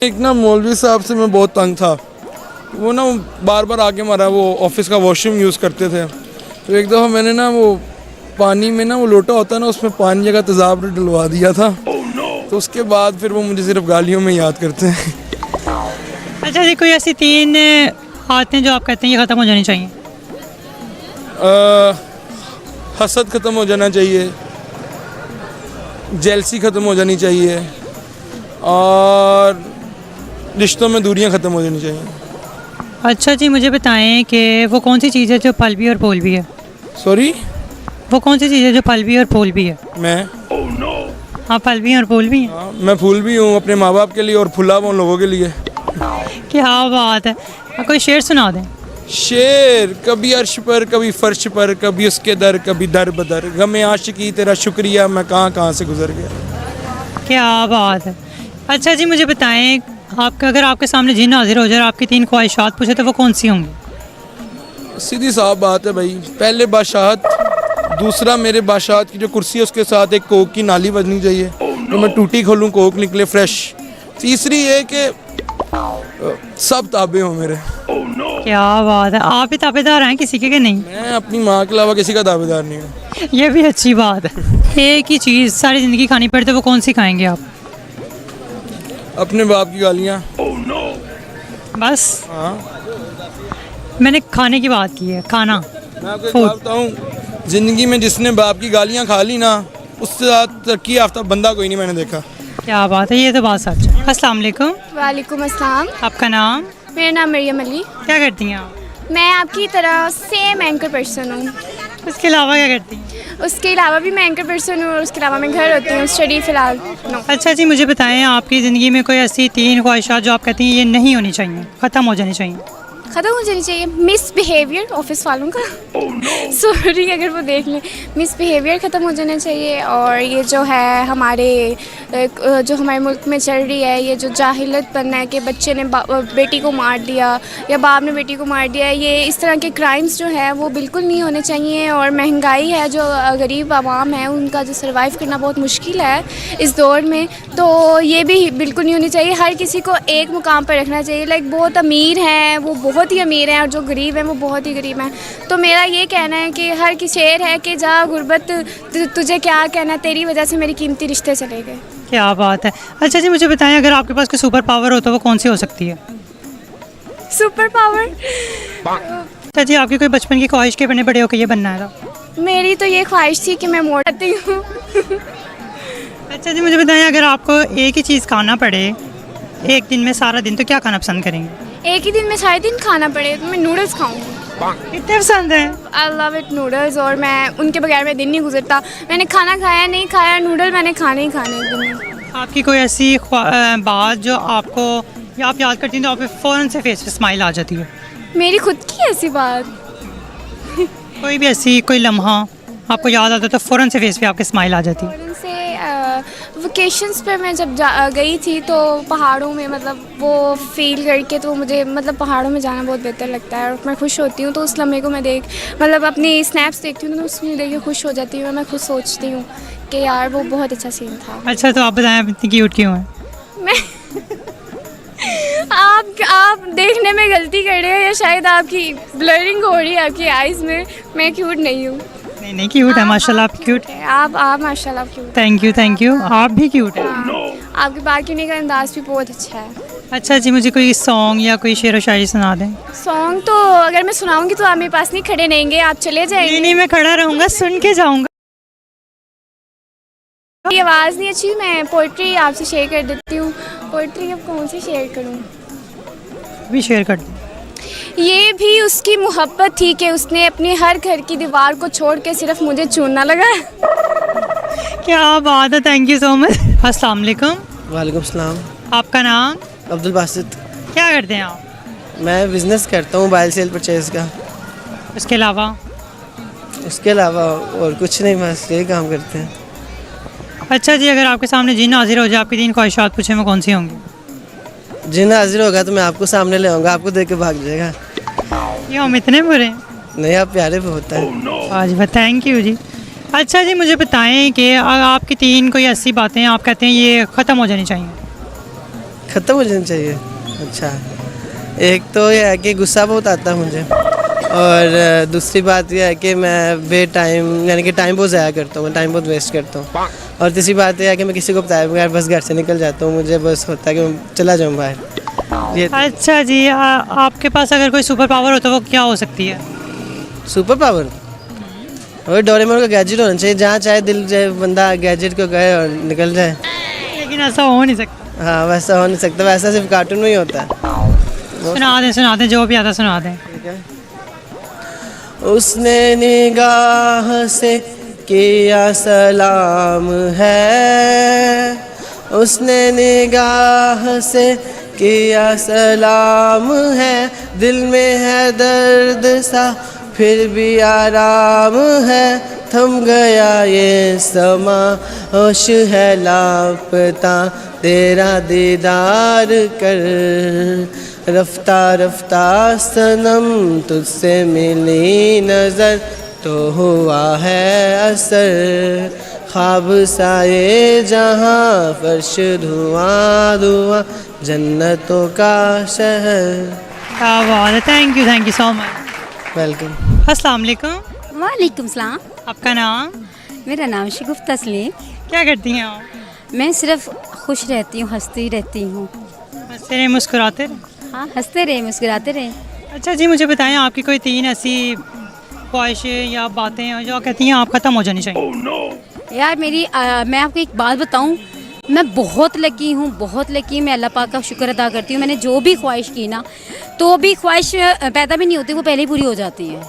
एक ना मौलवी साहब से मैं बहुत तंग था। वो ना बार बार आके मारा, वो ऑफिस का वॉशरूम यूज़ करते थे। तो एक दफ़ा मैंने ना वो पानी में ना वो लोटा होता है ना, उसमें पानी जगह तेज़ाब डलवा दिया था। तो उसके बाद फिर वो मुझे सिर्फ गालियों में याद करते हैं। अच्छा जी, कोई ऐसी 3 आदतें जो आप कहते हैं ये ख़त्म हो जानी चाहिए? हसद ख़त्म हो जाना चाहिए, जेलसी ख़त्म हो जानी चाहिए, और रिश्तों में दूरियां ख़त्म हो जानी चाहिए। अच्छा जी, मुझे बताएं कि वो कौन सी चीज़ है जो फल भी और फूल भी है? सॉरी? वो कौन सी चीज़ है जो फल भी और फूल भी है? मैं आप फल भी हैं और फूल भी हैं? हाँ, मैं फूल भी हूँ अपने माँ बाप के लिए और फुला हुआ उन लोगों के लिए। क्या बात है। कोई शेर सुना दें। शेर, कभी अर्श पर कभी फर्श पर, कभी उसके दर कभी दर बदर, गमे आशिकी तेरा शुक्रिया मैं कहाँ कहाँ से गुजर गया। क्या बात है। अच्छा जी, मुझे बताएं, आपका अगर आपके सामने जिन हाजिर हो जाए और आपकी 3 ख्वाहिशात पूछे तो वो कौन सी होंगी? सीधी साफ बात है भाई, पहले बादशाहत, दूसरा मेरे बादशाहत की जो कुर्सी है उसके साथ एक कोक की नाली बजनी चाहिए, तो मैं टूटी खोलूँ कोक निकले फ्रेश। तीसरी ये कि सब ताबे हों मेरे। क्या बात है। आप भी ताबेदार हैं किसी के नहीं? मैं अपनी माँ के अलावा किसी का ताबेदार नहीं हूँ। ये भी अच्छी बात है। एक ही चीज़ सारी ज़िंदगी खानी पड़े तो वो कौन सी खाएंगे आप? अपने बाप की गालियाँ। बस? हाँ, मैंने खाने की बात की है, खाना। मैं आपको एक बात बताऊँ, ज़िंदगी में जिसने बाप की गालियाँ खा ली ना, उससे ज़्यादा तरक्की याफ्ता बंदा कोई नहीं मैंने देखा। क्या बात है, ये तो बात सच है। अस्सलाम वालेकुम। वालेकुम अस्सलाम। आपका नाम? मेरा नाम मरियम अली। क्या करती हैं आप? मैं आपकी तरह सेम एंकर पर्सन हूँ। उसके अलावा क्या करती हैं? उसके अलावा भी मैं एंकर पर्सन हूँ और उसके अलावा मैं घर होती हूँ, स्टडी फ़िलहाल नो। अच्छा जी, मुझे बताएं, आपकी ज़िंदगी में कोई ऐसी 3 ख्वाहिशात जो आप कहती हैं ये नहीं होनी चाहिए, ख़त्म हो जानी चाहिए? ख़त्म हो जानी चाहिए मिसबिहेवियर ऑफिस वालों का। सॉरी अगर वो देख लें, मिसबिहेवियर ख़त्म हो जाना चाहिए। और ये जो है हमारे जो हमारे मुल्क में चल रही है, ये जो जाहिलत बनना है कि बच्चे ने बेटी को मार दिया या बाप ने बेटी को मार दिया, ये इस तरह के क्राइम्स जो है वो बिल्कुल नहीं होने चाहिए। और महंगाई है, जो गरीब आवाम है उनका जो सर्वाइव करना बहुत मुश्किल है इस दौर में, तो ये भी बिल्कुल नहीं होनी चाहिए। हर किसी को एक मुकाम पर रखना चाहिए। लाइक बहुत अमीर हैं वो बहुत ही अमीर हैं और जो गरीब हैं वो बहुत ही गरीब हैं। तो मेरा ये कहना है कि हर की शेर है कि जा गुर्बत तुझे क्या कहना, तेरी वजह से मेरी कीमती रिश्ते चले गए। क्या बात है। अच्छा जी, मुझे बताएं, अगर आपके पास कोई सुपर पावर हो तो वो कौन सी हो सकती है? Super power? अच्छा जी, आपकी कोई बचपन की ख्वाहिश के बने बड़े होकर ये बनना है था? मेरी तो ये ख्वाहिश थी कि मैं मोटी हूँ। अच्छा जी, मुझे बताएं, अगर आपको एक ही चीज़ खाना पड़े एक दिन में सारा दिन तो क्या खाना पसंद करेंगे? एक ही दिन में सारे दिन खाना पड़े तो मैं नूडल्स खाऊंगी। इतने पसंद है? आई लव इट नूडल्स, और मैं उनके बगैर मेरा दिन नहीं गुजरता। मैंने खाना खाया नहीं खाया, नूडल मैंने खाने ही खाने एक दिन में। आपकी कोई ऐसी बात जो आपको या आप याद करती हैं तो आप पे फ़ौरन से फेस पे स्माइल आ जाती है? मेरी खुद की ऐसी बात? कोई भी ऐसी कोई लम्हा आपको याद आता है तो फ़ौरन से फेस पे आपके स्माइल आ जाती है? और उनसे वेकेशंस पे मैं जब गई थी तो पहाड़ों में मतलब वो फील करके तो मुझे मतलब पहाड़ों में जाना बहुत बेहतर लगता है और मैं खुश होती हूँ। तो उस लम्हे को मैं मतलब अपनी स्नैप्स देखती हूँ तो उसमें देख के खुश हो जाती हूँ। मैं खुद सोचती हूँ कि यार वो बहुत अच्छा सीन था। अच्छा, तो आप बताएं, आप इतनी क्यूट क्यों हैं? मैं आप देखने में गलती कर रहे हो या शायद आपकी ब्लरिंग हो रही है आपकी आइज़ में। मैं क्यूट नहीं हूँ। नहीं क्यूट है, माशाल्लाह आप क्यूट है। आप माशाल्लाह क्यूट। थैंक यू, आप भी क्यूट है। आपकी बात करने का अंदाज़ भी बहुत अच्छा है। अच्छा जी, मुझे कोई सॉन्ग या कोई शेर व शायरी सुना दें। सॉन्ग तो अगर मैं सुनाऊंगी तो आप मेरे पास नहीं खड़े रहेंगे, आप चले जाएंगे। नहीं, मैं खड़ा रहूँगा, सुन के जाऊँगा। ये आवाज़ नहीं अच्छी, मैं पोइट्री आपसे शेयर कर देती हूँ। पोइट्री अब कौन सी शेयर करूँ? भी शेयर कर दें। ये भी उसकी मोहब्बत थी कि उसने अपने हर घर की दीवार को छोड़ के सिर्फ मुझे चूना लगा। क्या बात है, थैंक यू सो मच। अस्सलाम वालेकुम। वालेकुम सलाम। आपका नाम? अब्दुल बासित। क्या करते हैं आप? मैं बिज़नेस करता हूँ मोबाइल सेल परचेज़ का। उसके अलावा? उसके अलावा और कुछ नहीं, बस यही काम करते हैं। अच्छा जी, अगर आपके सामने जिन हाजिर हो जाए, आपकी 3 ख्वाहिशात पूछे में कौन सी होंगी? जिन हाजिर होगा तो मैं आपको सामने ले आऊँगा, आपको देख के भाग जाएगा। ये हम इतने बुरे हैं? नहीं, आप प्यारे बहुत हैं। आज थैंक यू जी। अच्छा जी, मुझे बताएं कि आपकी 3 कोई ऐसी बातें आप कहते हैं ये ख़त्म हो जानी चाहिए? ख़त्म हो जानी चाहिए। अच्छा, एक तो ये है कि गुस्सा बहुत आता है मुझे, और दूसरी बात यह है कि मैं बे टाइम यानी कि टाइम बहुत ज़ाया करता हूँ, मैं टाइम बहुत वेस्ट करता हूँ। और तीसरी बात यह है कि मैं किसी को बताए बगैर बस घर से निकल जाता हूँ, मुझे बस होता है कि मैं चला जाऊँ बाहर। ये अच्छा जी, आपके पास अगर कोई सुपर पावर हो तो वो क्या हो सकती है? सुपर पावर और डोरेमोन का गैजेट होना चाहिए, जहाँ चाहे दिल जाए बंदा गैजेट को गए और निकल जाए। लेकिन ऐसा हो नहीं सकता। हाँ, वैसा हो नहीं सकता, वैसा सिर्फ कार्टून में ही होता है। सुना दें जो भी आता सुना दें। ठीक है। उसने निगाह से किया सलाम है, उसने निगाह से किया सलाम है, दिल में है दर्द सा फिर भी आराम है, थम गया ये समा होश है लापता, तेरा दीदार कर रफ्ता रफ्ता सनम, तुझसे मिली नज़र तो हुआ है असर, ख्वाब सा ये जहाँ फर्श धुआं धुआं, जन्नतों का शहर। क्या बात है, thank you so much. Welcome. अस्सलाम वालेकुम। वालेकुम सलाम। आपका नाम? मेरा नाम शगुफ तस्लीम। क्या करती हैं आप? मैं सिर्फ खुश रहती हूँ, हंसती रहती हूँ। हंसते रहे मुस्कुराते रहे। हाँ, हंसते रहे मुस्कुराते रहे। अच्छा जी, मुझे बताएं आपकी कोई 3 ऐसी ख्वाहिशें या बातें हैं जो कहती हैं आप ख़त्म हो जानी चाहिए। यार मैं आपको एक बात बताऊँ, मैं बहुत लकी हूँ, बहुत लकी। मैं अल्लाह पाक का शुक्र अदा करती हूँ, मैंने जो भी ख्वाहिश की ना, तो भी ख्वाहिश पैदा भी नहीं होती, वो पहले ही पूरी हो जाती है।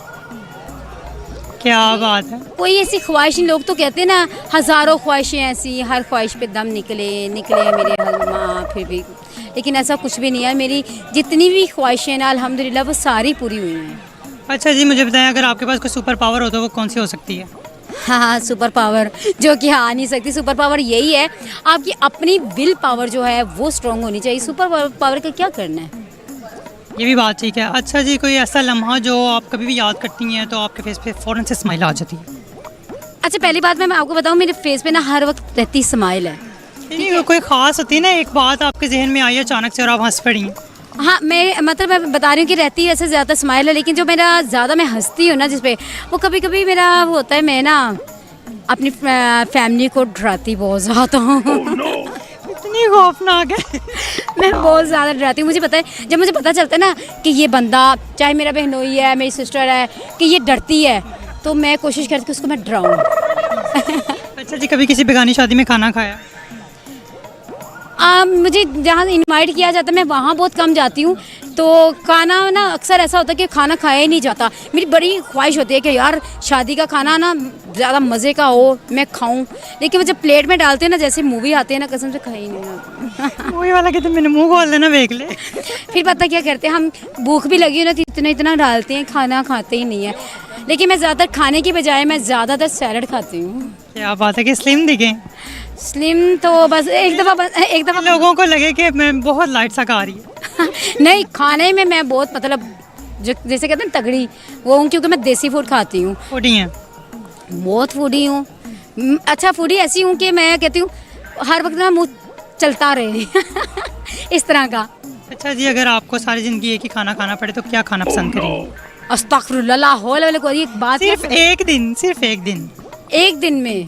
क्या बात है। कोई ऐसी ख्वाहिश नहीं, लोग तो कहते हैं ना हज़ारों ख्वाहिशें ऐसी, हर ख्वाहिश पे दम निकले मेरे माँ, फिर भी, लेकिन ऐसा कुछ भी नहीं है। मेरी जितनी भी ख्वाहिशें ना अल्हम्दुलिल्लाह वो सारी पूरी हुई हैं। अच्छा जी, मुझे बताएं अगर आपके पास कोई सुपर पावर हो तो वो कौन सी हो सकती है? हाँ, सुपर पावर जो कि आ नहीं सकती। सुपर पावर यही है, आपकी अपनी विल पावर जो है वो स्ट्रॉन्ग होनी चाहिए। सुपर पावर का क्या करना है? ये भी बात ठीक है। अच्छा जी, कोई ऐसा लम्हा जो आप कभी भी याद करती हैं तो आपके फेस पे फ़ौरन से स्माइल आ जाती है? अच्छा, पहली बात मैं आपको बताऊँ, मेरे फेस पे ना हर वक्त रहती स्माइल है। नहीं, कोई ख़ास होती है ना, एक बात आपके जहन में आई अचानक से और आप हंस पड़ी हैं। हाँ, मैं बता रही हूँ कि रहती है ऐसे ज़्यादा स्माइल है, लेकिन जो मेरा ज़्यादा मैं हंसती हूँ ना जिस पे, वो कभी कभी मेरा वो होता है, मैं ना अपनी फैमिली को डराती बहुत ज़्यादा हूँ। इतनी खौफनाक है। मैं बहुत ज़्यादा डराती हूँ। मुझे पता है, जब मुझे पता चलता है ना कि ये बंदा, चाहे मेरा बहनोई है, मेरी सिस्टर है, कि ये डरती है, तो मैं कोशिश करती हूँ कि उसको मैं डराऊँ। अच्छा जी, कभी किसी बेगानी शादी में खाना खाया? मुझे जहाँ इनवाइट किया जाता है मैं वहाँ बहुत कम जाती हूँ, तो खाना ना अक्सर ऐसा होता है कि खाना खाया ही नहीं जाता। मेरी बड़ी ख्वाहिश होती है कि यार शादी का खाना ना ज़्यादा मज़े का हो, मैं खाऊं, लेकिन वो जब प्लेट में डालते हैं ना, जैसे मूवी आती है ना, कसम से खाई नहीं। मूवी वाला कहते मैंने मुँह खोल देना देख ले। फिर पता क्या करते हैं, हम भूख भी लगी हो ना तो इतना डालते हैं, खाना खाते ही नहीं है। लेकिन मैं ज़्यादातर खाने की बजाय मैं ज़्यादातर सैलड खाती हूँ। क्या बात है कि स्लिम दिखे। स्लिम तो बस एक दफ़ा लोगों को लगे कि मैं बहुत लाइट सा खा रही है। नहीं, खाने में मैं बहुत मतलब जो जैसे कहते हैं तगड़ी वो हूँ, क्योंकि मैं देसी फूड खाती हूँ। फूडी हैं? बहुत फूडी हूँ। अच्छा, फूडी ऐसी हूँ कि मैं कहती हूँ हर वक्त ना मुँह चलता रहे। इस तरह का। अच्छा जी, अगर आपको सारी ज़िंदगी एक ही खाना खाना पड़े तो क्या खाना पसंद करेंगे? अस्तगफिरुल्लाह, कोई बात सिर्फ एक दिन, सिर्फ एक दिन। एक दिन में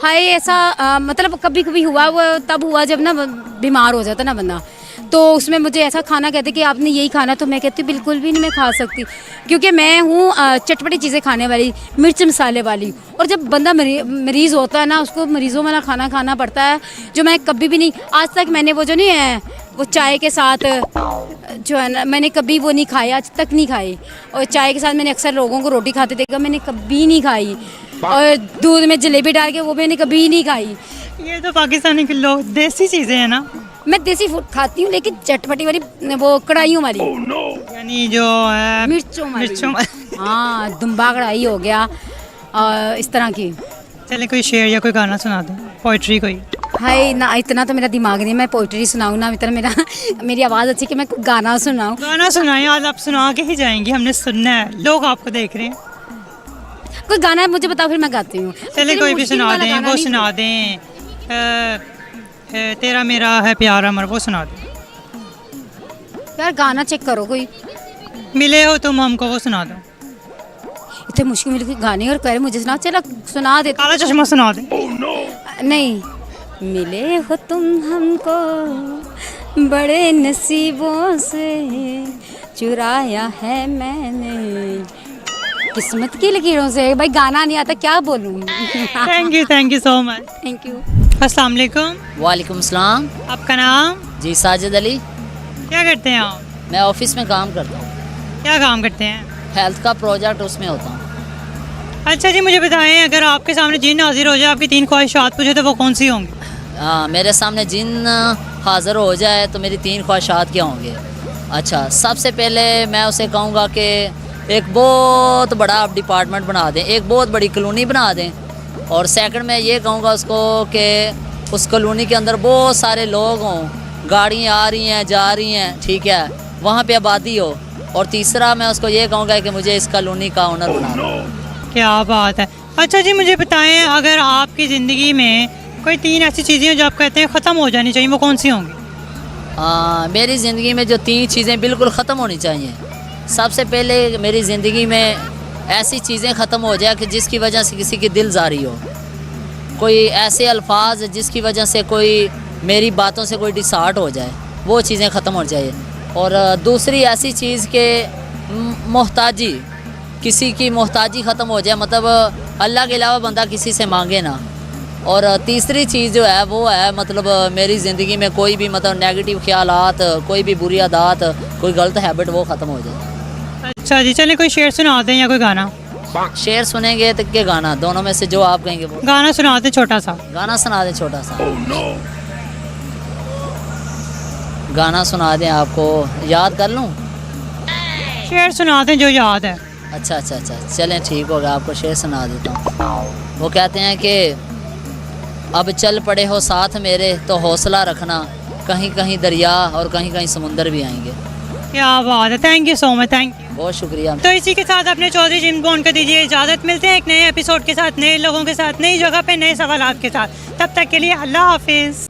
हाय ऐसा मतलब कभी कभी हुआ, वो तब हुआ जब ना बीमार हो जाता ना बंदा, तो उसमें मुझे ऐसा खाना कहते कि आपने यही खाना, तो मैं कहती बिल्कुल भी नहीं, मैं खा सकती, क्योंकि मैं हूँ चटपटी चीज़ें खाने वाली, मिर्च मसाले वाली। और जब बंदा मरीज़ होता है ना, उसको मरीज़ों वाला खाना खाना पड़ता है, जो मैं कभी भी नहीं, आज तक मैंने वो जो नहीं है वो चाय के साथ जो है ना, मैंने कभी वो नहीं खाई, आज तक नहीं खाई। और चाय के साथ मैंने अक्सर लोगों को रोटी खाते देखा, मैंने कभी नहीं खाई। और दूध में जलेबी डाल के वो मैंने कभी नहीं खाई। ये तो पाकिस्तानी के लोग देसी चीज़ें हैं ना। मैं देसी फूड खाती हूँ, लेकिन चटपटी वाली वो कढ़ाइयों वाली, यानी जो मिर्चों हाँ, दुम्बा कढ़ाई हो गया, इस तरह की। चले कोई शेर या कोई गाना सुना दो, पोइट्री कोई। हाय ना, इतना तो मेरा दिमाग नहीं, मैं पोइट्री सुनाऊँ ना, इतना मेरी आवाज़ अच्छी कि मैं गाना सुनाऊँ। गाना सुनाएं, आज आप सुना के ही जाएंगी, हमने सुनना है, लोग आपको देख रहे हैं। कोई गाना है मुझे बताओ, फिर मैं गाती हूँ। चले कोई भी सुना दें, वो सुना दें, तेरा मेरा है प्यार अमर, वो सुना दें। यार गाना चेक करो कोई, मिले हो तुम हमको, वो सुना दो। इतने मुश्किल मिल के गाने और करे मुझे सुना, चलो सुना दे। काला चश्मा सुना दे। नहीं, मिले हो तुम हमको बड़े नसीबों से, चुराया है मैंने किस्मत की लकीरों से। भाई गाना नहीं आता, क्या बोलूँ। Thank you so much. Thank you. अस्सलाम वालेकुम। वालेकुम सलाम। आपका नाम? जी साजिद अली। क्या करते हैं आप? मैं ऑफिस में काम करता हूँ। क्या काम करते हैं? हेल्थ का प्रोजेक्ट उसमें होता हूँ। अच्छा जी, मुझे बताएं, अगर आपके सामने जिन हाजिर हो जाए, आपकी 3 ख्वाहिशात पूछे तो वो कौन सी होंगी? मेरे सामने जिन हाज़िर हो जाए तो मेरी 3 ख्वाहिशात क्या होंगे? अच्छा, सबसे पहले मैं उसे कहूँगा कि एक बहुत बड़ा आप डिपार्टमेंट बना दें, एक बहुत बड़ी कॉलोनी बना दें। और सेकंड मैं ये कहूँगा उसको कि उस कॉलोनी के अंदर बहुत सारे लोग हों, गाड़ियाँ आ रही हैं जा रही हैं, ठीक है, वहाँ पे आबादी हो। और तीसरा मैं उसको ये कहूँगा कि मुझे इस कॉलोनी का ओनर बना दो। क्या बात है। अच्छा जी, मुझे बताएं, अगर आपकी ज़िंदगी में कोई 3 ऐसी चीज़ें हैं जो आप कहते हैं ख़त्म हो जानी चाहिए, वो कौन सी होंगी? मेरी ज़िंदगी में जो 3 चीज़ें बिल्कुल ख़त्म होनी चाहिए, सबसे पहले मेरी ज़िंदगी में ऐसी चीज़ें ख़त्म हो जाए कि जिसकी वजह से किसी की दिल जारी हो, कोई ऐसे अल्फाज जिसकी वजह से कोई मेरी बातों से कोई डिसहार्ट हो जाए, वो चीज़ें ख़त्म हो जाए। और दूसरी ऐसी चीज़ के मोहताजी, किसी की मोहताजी ख़त्म हो जाए, मतलब अल्लाह के अलावा बंदा किसी से मांगे ना। और तीसरी चीज़ जो है वो है, मतलब मेरी ज़िंदगी में कोई भी मतलब नेगेटिव ख्यालात, कोई भी बुरी आदत, कोई गलत हैबिट वो ख़त्म हो जाए। अच्छा जी, चलिए कोई शेर सुना दें या कोई गाना। शेर सुनेंगे तो के गाना, दोनों में से जो आप कहेंगे वो। गाना सुना दें छोटा सा। गाना सुना दें छोटा सा। गाना सुना दें, आपको याद कर लूँ? शेर सुना दें जो याद है। अच्छा, चलें ठीक होगा, आपको शेर सुना देता हूँ। वो कहते हैं कि अब चल पड़े हो साथ मेरे तो हौसला रखना, कहीं कहीं दरिया और कहीं कहीं समुंदर भी आएंगे। क्या बात है। Thank you so much. Thank you. बहुत शुक्रिया। तो इसी के साथ अपने चौधरी जिम बॉन्ड को दीजिए इजाज़त। मिलते हैं एक नए एपिसोड के साथ, नए लोगों के साथ, नई जगह पे, नए सवालात के साथ। तब तक के लिए अल्लाह हाफिज़।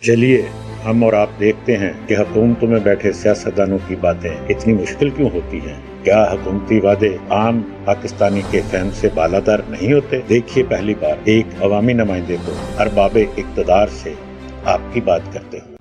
चलिए हम और आप देखते हैं कि हुकूमतों में बैठे सियासतदानों की बातें इतनी मुश्किल क्यों होती हैं। क्या हुकूमती वादे आम पाकिस्तानी के फहम से बालादर नहीं होते? देखिए पहली बार एक अवामी नुमाइंदे को अरबाबे इक़्तिदार से आपकी बात करते हुए।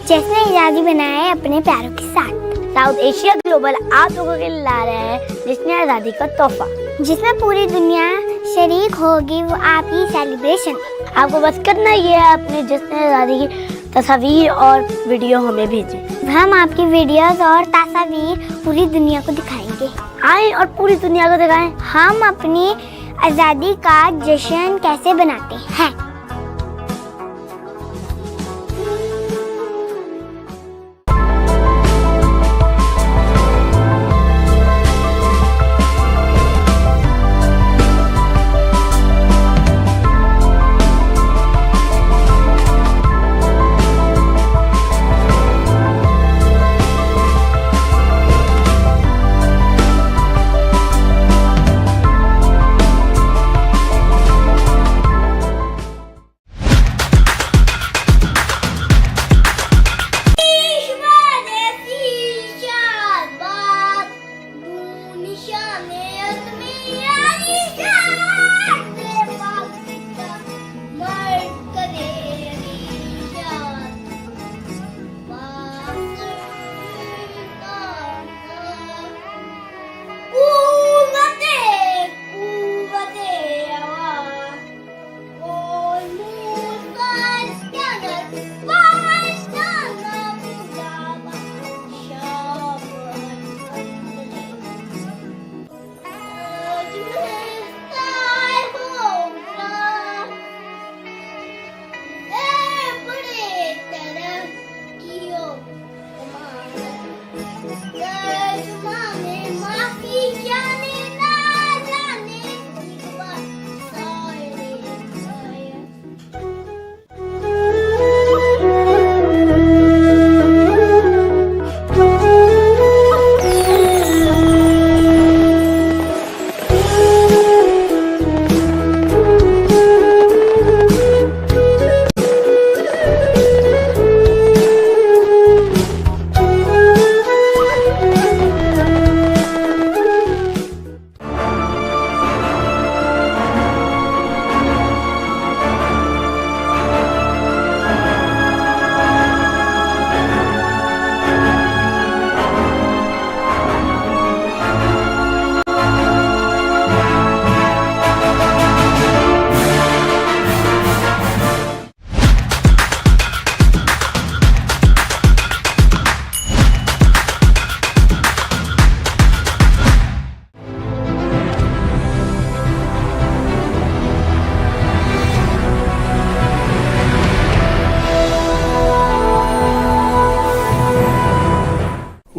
जिसने आज़ादी बनाया है अपने प्यारों के साथ। साउथ एशिया ग्लोबल आप लोगों के लिए ला रहा है जिसने आज़ादी का तोहफा, जिसमें पूरी दुनिया शरीक होगी वो आपकी सेलिब्रेशन। आपको बस करना ये है अपने जिसने आज़ादी की तस्वीर और वीडियो हमें भेजें। हम आपकी वीडियोस और तस्वीर पूरी दुनिया को दिखाएंगे। आए और पूरी दुनिया को दिखाएं हम अपनी आज़ादी का जश्न कैसे बनाते हैं।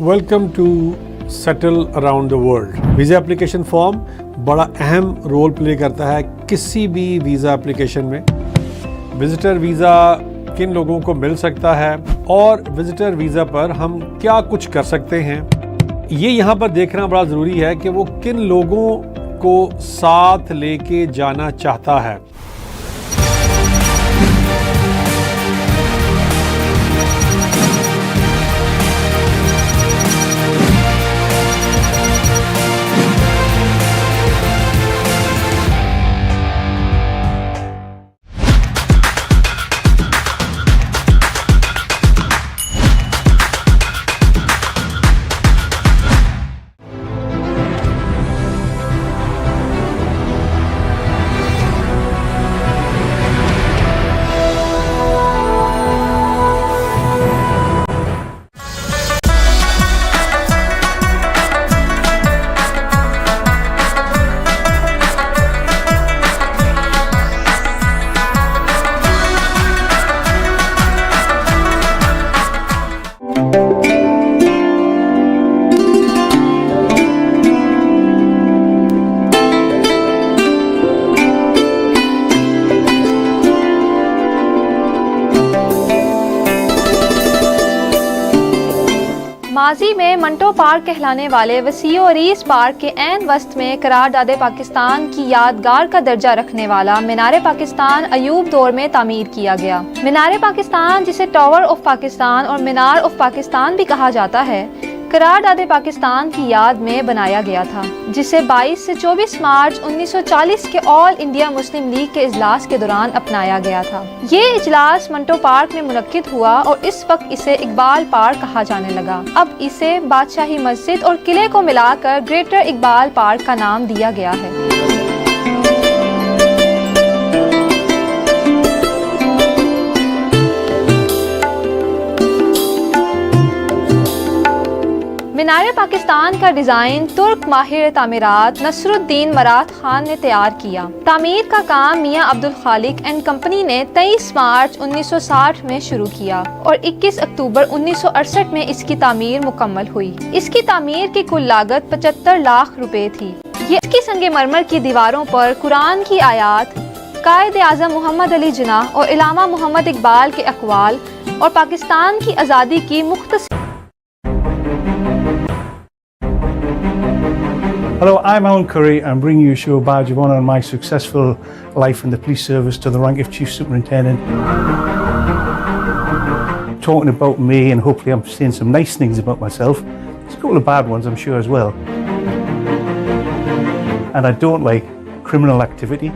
Welcome to settle around the world. Visa application form बड़ा अहम रोल प्ले करता है किसी भी वीज़ा एप्लीकेशन में। विजिटर वीज़ा किन लोगों को मिल सकता है और विजिटर वीज़ा पर हम क्या कुछ कर सकते हैं, ये यहाँ पर देखना बड़ा ज़रूरी है कि वो किन लोगों को साथ लेके जाना चाहता है। माजी में मंटो पार्क कहलाने वाले वसीओ रीस पार्क के ऐन वस्त में करारदादे पाकिस्तान की यादगार का दर्जा रखने वाला मीनार पाकिस्तान अयूब दौर में तामीर किया गया। मीनार पाकिस्तान, जिसे टावर ऑफ पाकिस्तान और मीनार ऑफ पाकिस्तान भी कहा जाता है, करारदादे पाकिस्तान की याद में बनाया गया था, जिसे 22 से 24 मार्च 1940 के ऑल इंडिया मुस्लिम लीग के इजलास के दौरान अपनाया गया था। ये इजलास मंटो पार्क में मुनक्किद हुआ और इस वक्त इसे इकबाल पार्क कहा जाने लगा। अब इसे बादशाही मस्जिद और किले को मिलाकर ग्रेटर इकबाल पार्क का नाम दिया गया है। मीनार पाकिस्तान का डिज़ाइन तुर्क माहिर तामीरात नसरुद्दीन मरात खान ने तैयार किया। तामीर का काम मियां अब्दुल खालिक एंड कंपनी ने 23 मार्च 1960 में शुरू किया और 21 अक्टूबर 1968 में इसकी तामीर मुकम्मल हुई। इसकी तामीर की कुल लागत 75 लाख रुपए थी। ये इसकी संगमरमर की दीवारों पर कुरान की आयात, कायद आज़म मोहम्मद अली जिन्नाह और इलामा मोहम्मद इकबाल के अक़वाल और पाकिस्तान की आज़ादी की मुख्तसर। Hello, I'm Alan Curry. I'm bringing you a show badge of honour on my successful life in the police service to the rank of Chief Superintendent. Talking about me, and hopefully I'm saying some nice things about myself. There's a couple of bad ones, I'm sure, as well. And I don't like criminal activity.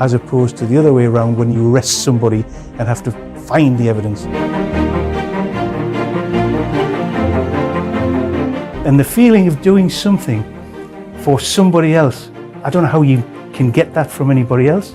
As opposed to the other way around, when you arrest somebody and have to find the evidence. And the feeling of doing something for somebody else, I don't know how you can get that from anybody else.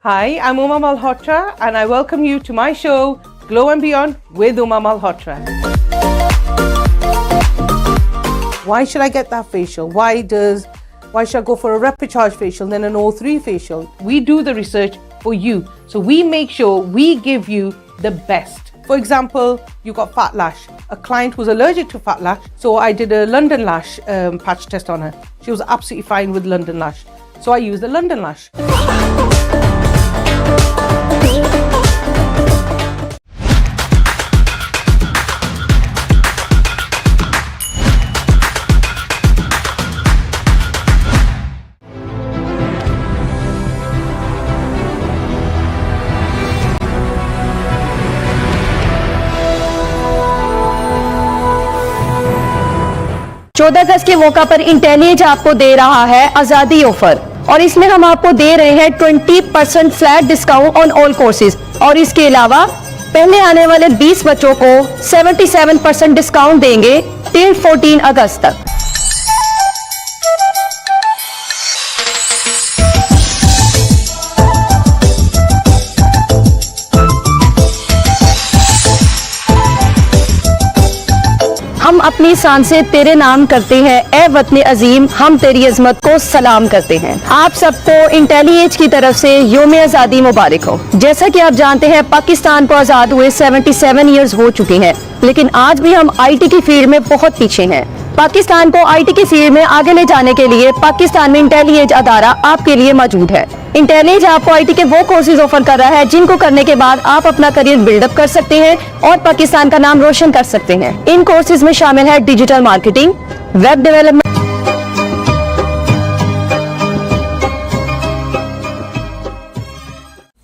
Hi, I'm Uma Malhotra and I welcome you to my show, Glow and Beyond with Uma Malhotra. Why should I get that facial? Why should I go for a Repicharge facial than an O3 facial? We do the research for you. So we make sure we give you the best. For example, you got fat lash. A client was allergic to fat lash, so I did a London lash patch test on her. She was absolutely fine with London lash. So I used the London lash. चौदह अगस्त के मौका पर intelligent आपको दे रहा है आज़ादी offer और इसमें हम आपको दे रहे हैं 20% flat discount on all courses और इसके अलावा पहले आने वाले 20 बच्चों को 77% डिस्काउंट देंगे टिल 14 अगस्त तक। हम अपनी शान से तेरे नाम करते हैं, ए वतन अजीम हम तेरी अजमत को सलाम करते हैं। आप सबको इंटेलिएज की तरफ से योम आज़ादी मुबारक हो। जैसा कि आप जानते हैं पाकिस्तान को आज़ाद हुए 77 ईयर्स हो चुके हैं, लेकिन आज भी हम आईटी की फील्ड में बहुत पीछे हैं। पाकिस्तान को आईटी की फील्ड में आगे ले जाने के लिए पाकिस्तान में इंटेलिएज अदारा आपके लिए मौजूद है। इंटेलिएज आपको आईटी के वो कोर्सेज ऑफर कर रहा है जिनको करने के बाद आप अपना करियर बिल्डअप कर सकते हैं और पाकिस्तान का नाम रोशन कर सकते हैं। इन कोर्सेज में शामिल है digital marketing, web development,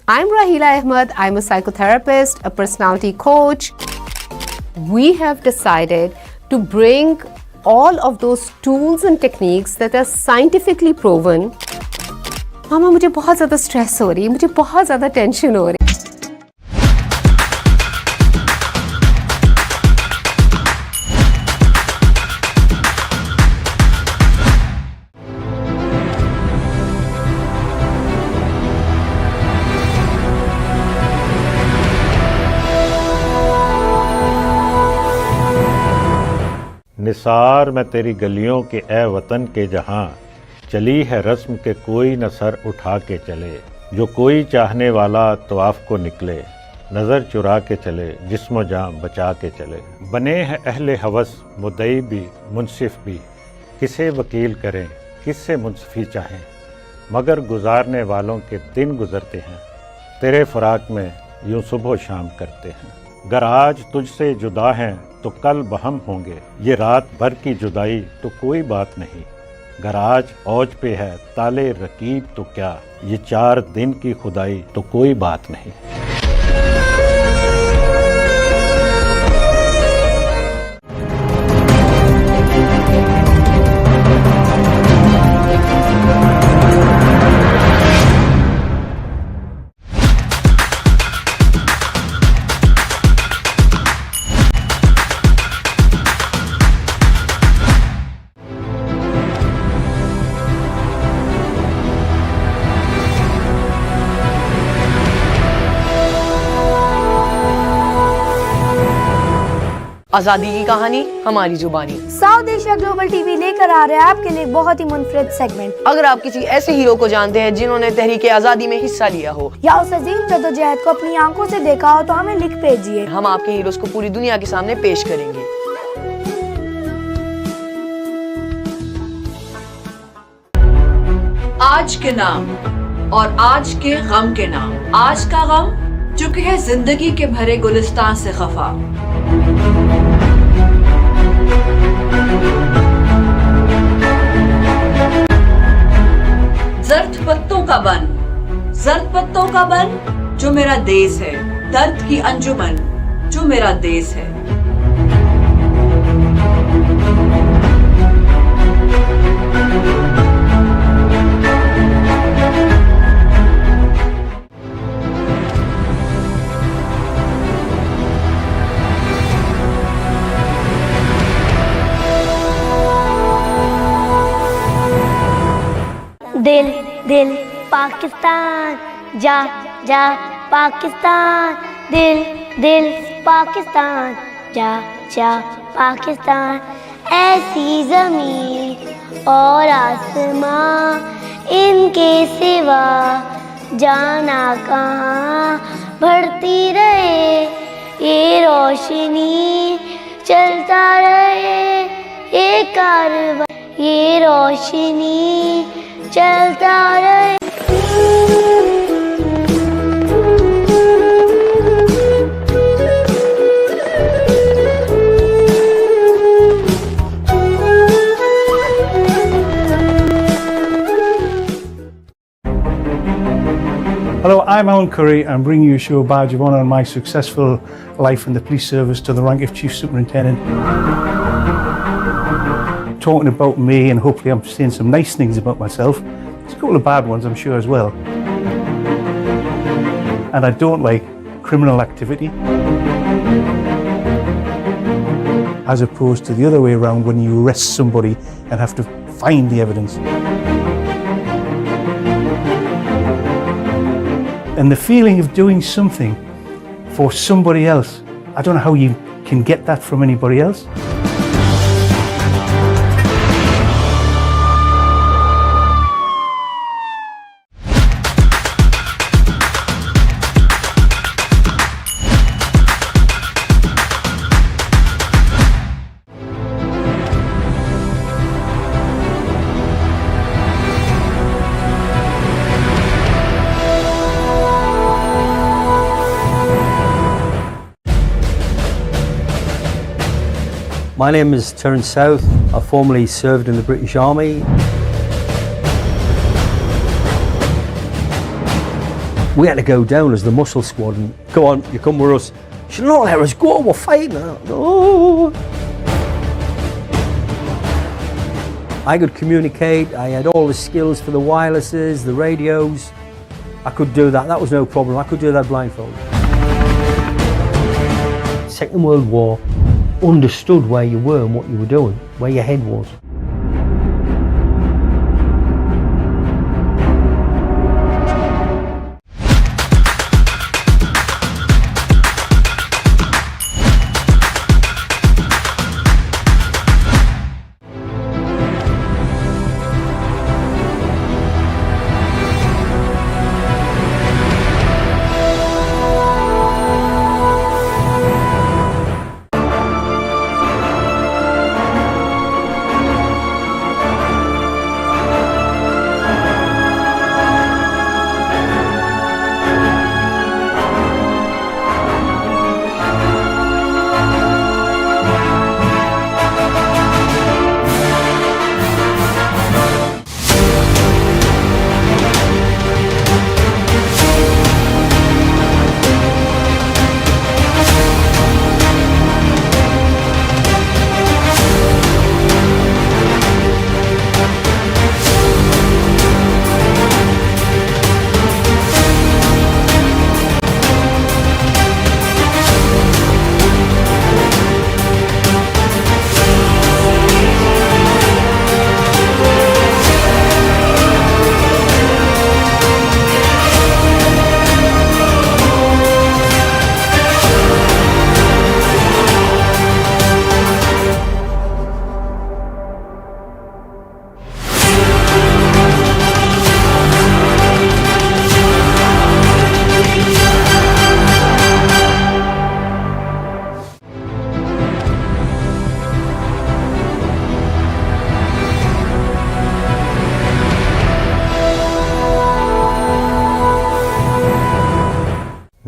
I'm Rahila Ahmed. I'm a psychotherapist, a personality coach. We have decided to bring all of those tools and techniques that are scientifically proven. मामा मुझे बहुत ज़्यादा स्ट्रेस हो रही है, मुझे बहुत ज़्यादा टेंशन हो रही है। निसार मैं तेरी गलियों के ए वतन के जहां, चली है रस्म के कोई न सर उठा के चले। जो कोई चाहने वाला तवाफ को निकले, नज़र चुरा के चले, जिस्म जान बचा के चले। बने हैं अहले हवस मुद्दई भी मुनसिफ भी, किसे वकील करें किससे मुंसफी चाहें। मगर गुजारने वालों के दिन गुजरते हैं, तेरे फ़राक में यूं सुबह शाम करते हैं। गर आज तुझसे जुदा हैं तो कल बहम होंगे, ये रात भर की जुदाई तो कोई बात नहीं। गर आज औज पे है ताले रकीब तो क्या, ये 4 दिन की खुदाई तो कोई बात नहीं। आज़ादी की कहानी हमारी जुबानी। साउथ एशिया ग्लोबल टीवी लेकर आ रहा है आपके लिए बहुत ही मुनफरिद सेगमेंट। अगर आप किसी ऐसे हीरो को जानते हैं जिन्होंने तहरीक आज़ादी में हिस्सा लिया हो या उस अजीम जद्दोजहद को अपनी आंखों से देखा हो तो हमें लिख भेजिए। हम आपके हीरोज को पूरी दुनिया के सामने पेश करेंगे। आज के नाम और आज के गम के नाम। आज का गम चुके है जिंदगी के भरे गुलिस्तान से खफा। जर्द पत्तों का बन, जर्द पत्तों का बन जो मेरा देश है। दर्द की अंजुमन जो मेरा देश है। दिल दिल पाकिस्तान, जा जा पाकिस्तान, दिल दिल पाकिस्तान, जा जा पाकिस्तान। ऐसी ज़मीन और आसमां इनके सिवा जाना कहाँ। बढ़ती रहे ये रोशनी, चलता रहे ये कारवां, ये रोशनी चलता रहे। Hello, I'm Alan Curry. I'm bringing you a show badge of honour on my successful life in the police service to the rank of Chief Superintendent. Talking about me, and hopefully I'm saying some nice things about myself. There's a couple of bad ones, I'm sure, as well. And I don't like criminal activity. as opposed to the other way around when you arrest somebody and have to find the evidence. And the feeling of doing something for somebody else, I don't know how you can get that from anybody else. My name is Terence South. I formerly served in the British Army. We had to go down as the muscle squad and go on, you come with us. She not let us go, we're fighting. No. I could communicate, I had all the skills for the wirelesses, the radios. I could do that, that was no problem. I could do that blindfold. Second World War, understood where you were and what you were doing, where your head was.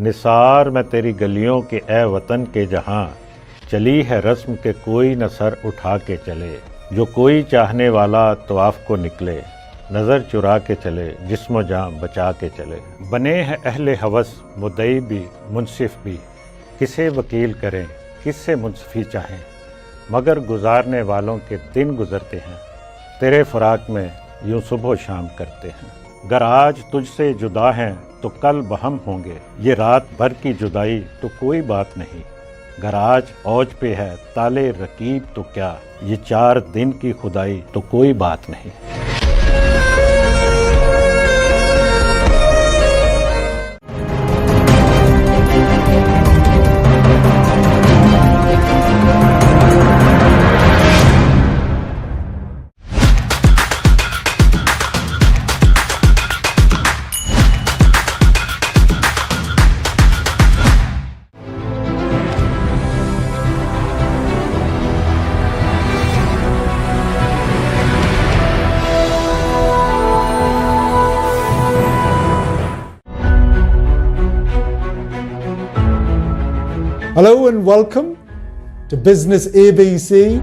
Nisar मैं तेरी गलियों के ए वतन के जहां चली है रस्म के कोई न सर उठा के चले जो कोई चाहने वाला तवाफ को निकले नज़र चुरा के चले जिस्म जां बचा के चले बने हैं अहले हवस मुद्दई भी मुनसिफ भी किसे वकील करें किससे मुंसफी चाहें मगर गुजारने वालों के दिन गुजरते हैं तेरे फराक में यूं सुबह शाम करते हैं गर आज तुझसे जुदा हैं तो कल बहम होंगे ये रात भर की जुदाई तो कोई बात नहीं गर आज औज पे है ताले रकीब तो क्या ये 4 दिन की खुदाई तो कोई बात नहीं। Hello and welcome to Business ABC.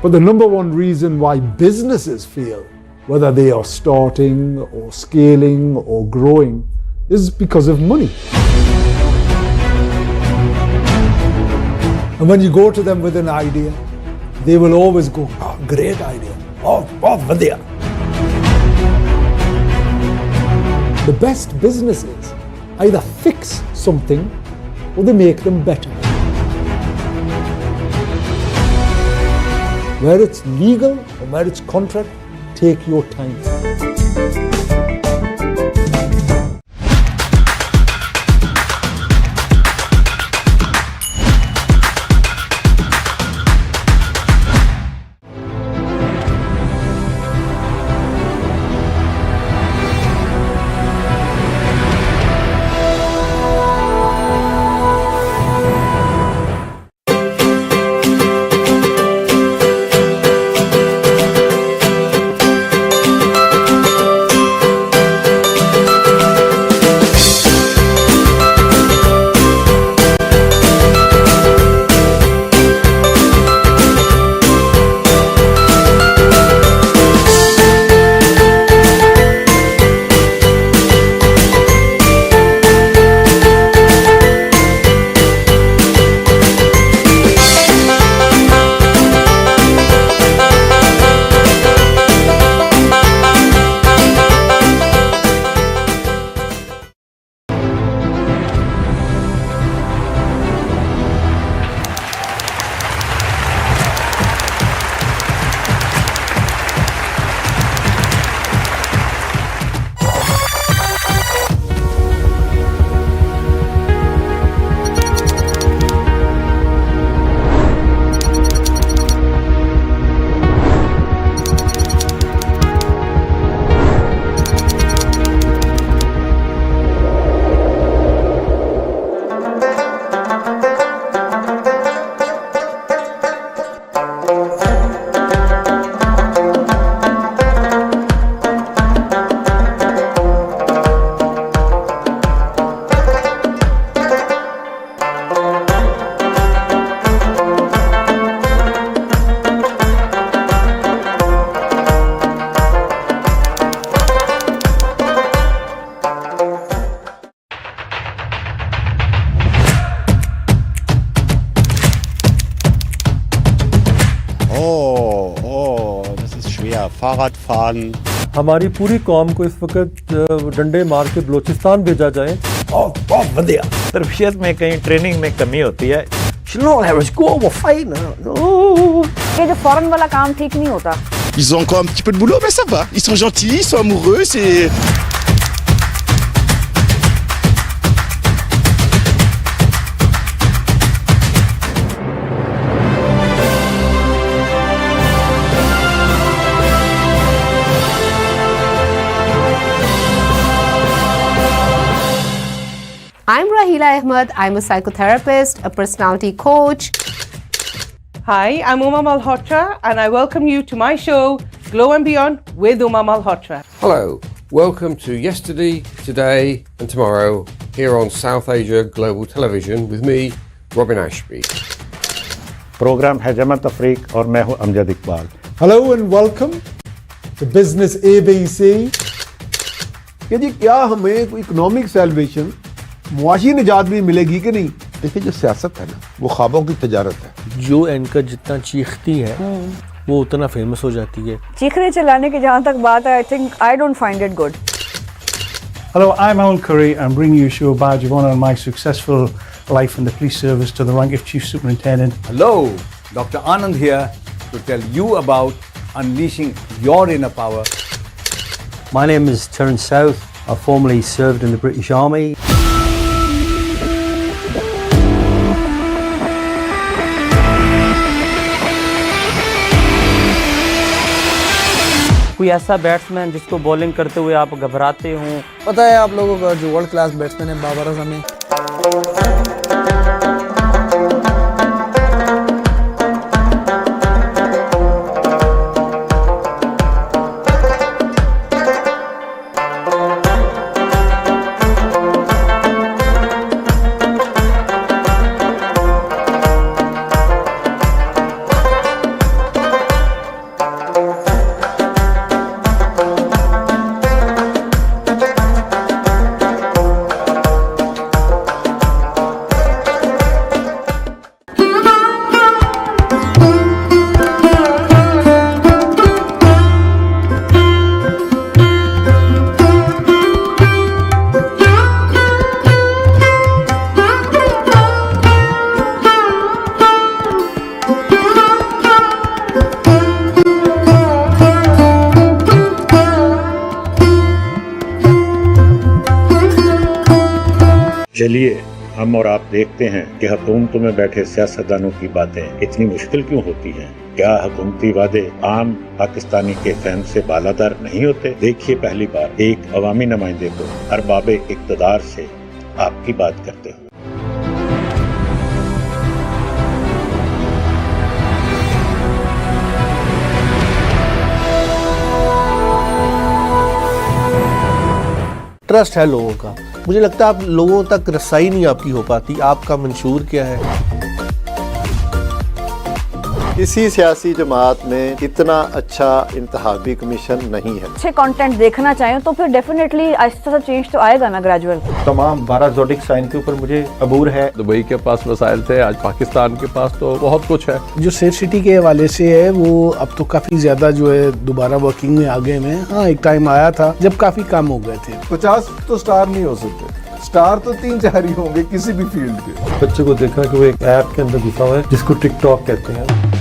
But the number one reason why businesses fail, whether they are starting or scaling or growing, is because of money. And when you go to them with an idea, they will always go, "Oh, great idea. Oh, vadya." The best businesses either fix something or they make them better. Where it's legal or where it's contract, take your time. Fahrradfahren. हमारी पूरी कौम को इस वक्त डंडे मार के बलोचिस्तान भेजा जाए। बहुत बढ़िया। तरबियत में कहीं ट्रेनिंग में कमी होती है। ये जो फॉरेन वाला काम ठीक नहीं होता। Ils ont encore un petit peu de boulot, mais ça va. Ils sont gentils, ils sont amoureux, c'est... I'm Rahila Ahmed. I'm a psychotherapist, a personality coach. Hi, I'm Uma Malhotra, and I welcome you to my show, Glow and Beyond with Uma Malhotra. Hello, welcome to Yesterday, Today and Tomorrow here on South Asia Global Television with me, Robin Ashby. Programme है जमा तफरीक और मैं हूं Amjad Iqbal. Hello and welcome to Business ABC. कि जी क्या हमें कोई economic celebration मुआशी निजात भी मिलेगी कि नहीं? देखिए जो सियासत है ना वो ख्वाबों की तजारत है। जो एंकर जितना चीखती है वो उतना फेमस हो जाती है। चीखने चलाने की जहाँ तक बात है, I think I don't find it good. Hello, I'm Alan Curry. I'm bringing you a show badge of honour on my successful life in the police service to the rank of Chief Superintendent. Hello, Dr. Anand here to tell you about unleashing your inner power. My name is Terence South. I formerly served in the British Army. कोई ऐसा batsman जिसको bowling करते हुए आप घबराते हो? पता है आप लोगों का जो वर्ल्ड क्लास बैट्समैन है बाबर आजम है। चलिए हम और आप देखते हैं कि हुकूमतों में बैठे सियासतदानों की बातें इतनी मुश्किल क्यों होती हैं। क्या हुकूमती वादे आम पाकिस्तानी के फहम से बालादर नहीं होते? देखिए पहली बार एक अवामी नुमाइंदे को अरबाबे इक़्तिदार से आपकी बात करते हुए। ट्रस्ट है लोगों का। मुझे लगता है आप लोगों तक रसाई नहीं आपकी हो पाती। आपका मंशूर क्या है? किसी सियासी जमात में इतना अच्छा इंतखाबी कमीशन नहीं है। अच्छे कंटेंट देखना चाहें तो फिर डेफिनेटली आहिस्ता सा चेंज तो आएगा ना, ग्रेजुअल। तमाम 12 ज़ोडिक साइन के ऊपर मुझे अबूर है। दुबई के पास वसाइल थे, आज पाकिस्तान के पास तो बहुत कुछ है। जो सेफ सिटी के हवाले से है वो अब तो काफी ज्यादा जो है दोबारा वर्किंग में आ गए हैं। हाँ, एक टाइम आया था जब काफी कम हो गए थे। 50 तो स्टार नहीं हो सकते, स्टार तो 3-4 ही होंगे किसी भी फील्ड के। बच्चे को देखा कि वो एक ऐप के अंदर घुसा हुआ है जिसको टिकटॉक कहते हैं।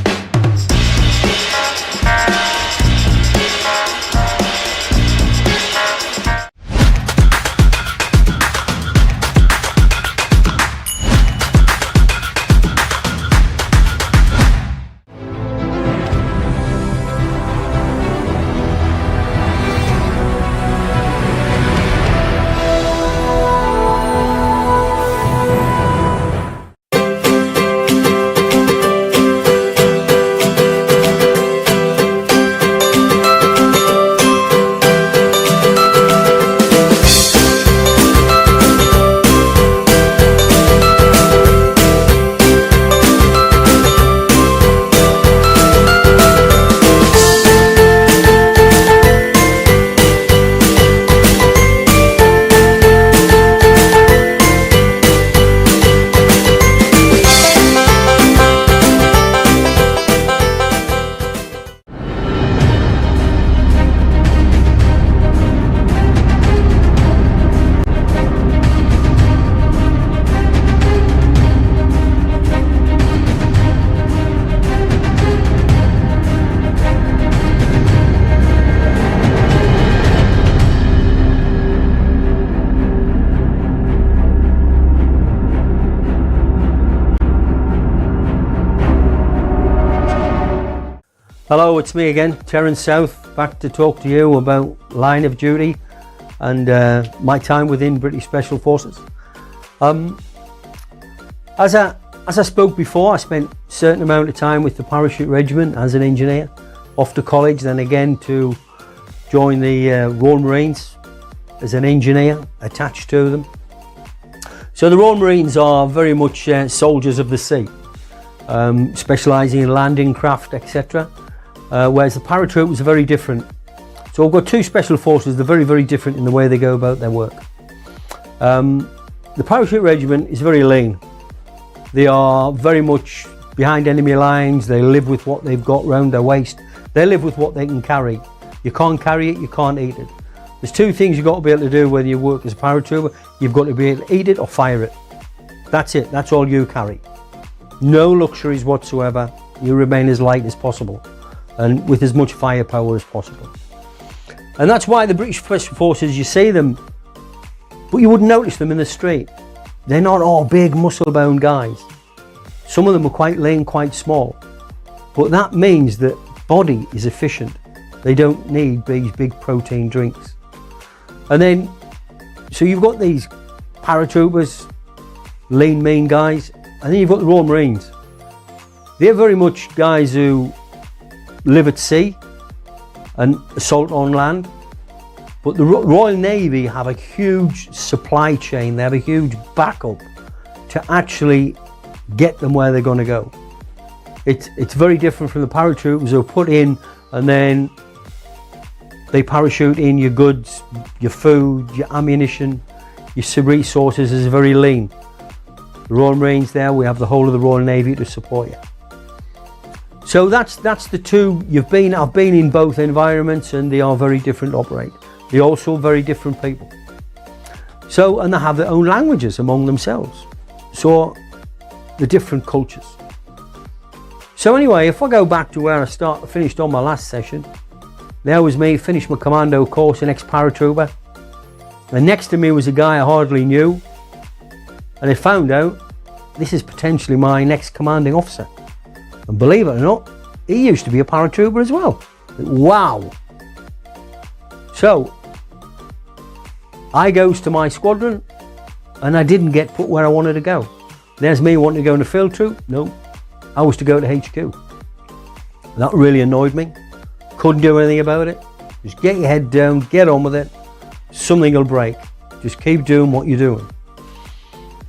Hello, it's me again, Terence South, back to talk to you about line of duty and my time within British Special Forces. As I spoke before, I spent a certain amount of time with the Parachute Regiment as an engineer, off to college, then again to join the Royal Marines as an engineer attached to them. So the Royal Marines are very much soldiers of the sea, specialising in landing craft, etc. Whereas the paratroopers are very different. So we've got two special forces, they're very, very different in the way they go about their work. The Parachute Regiment is very lean. They are very much behind enemy lines, they live with what they've got round their waist. They live with what they can carry. You can't carry it, you can't eat it. There's two things you've got to be able to do whether you work as a paratrooper. You've got to be able to eat it or fire it. That's it, that's all you carry. No luxuries whatsoever. You remain as light as possible and with as much firepower as possible. And that's why the British Special Forces, you see them, but you wouldn't notice them in the street. They're not all big, muscle-bound guys. Some of them are quite lean, quite small. But that means that body is efficient. They don't need these big protein drinks. And then, so you've got these paratroopers, lean, mean guys, and then you've got the Royal Marines. They're very much guys who live at sea and assault on land. But the Royal Navy have a huge supply chain, they have a huge backup to actually get them where they're going to go. It's very different from the paratroopers who are put in and then they parachute in your goods, your food, your ammunition, your resources is very lean. The Royal Marines there, we have the whole of the Royal Navy to support you. So that's the two. I've been in both environments and they are very different to operate. They're also very different people. So, and they have their own languages among themselves. So, the different cultures. So anyway, if I go back to where I finished on my last session, there was me, finished my commando course, an ex-paratrooper. And next to me was a guy I hardly knew. and they found out this is potentially my next commanding officer. And believe it or not, he used to be a paratrooper as well. Wow. So I goes to my squadron and I didn't get put where I wanted to go. There's me wanting to go in the field troop. No, I was to go to HQ. That really annoyed me. Couldn't do anything about it. Just get your head down, get on with it. Something will break. Just keep doing what you're doing.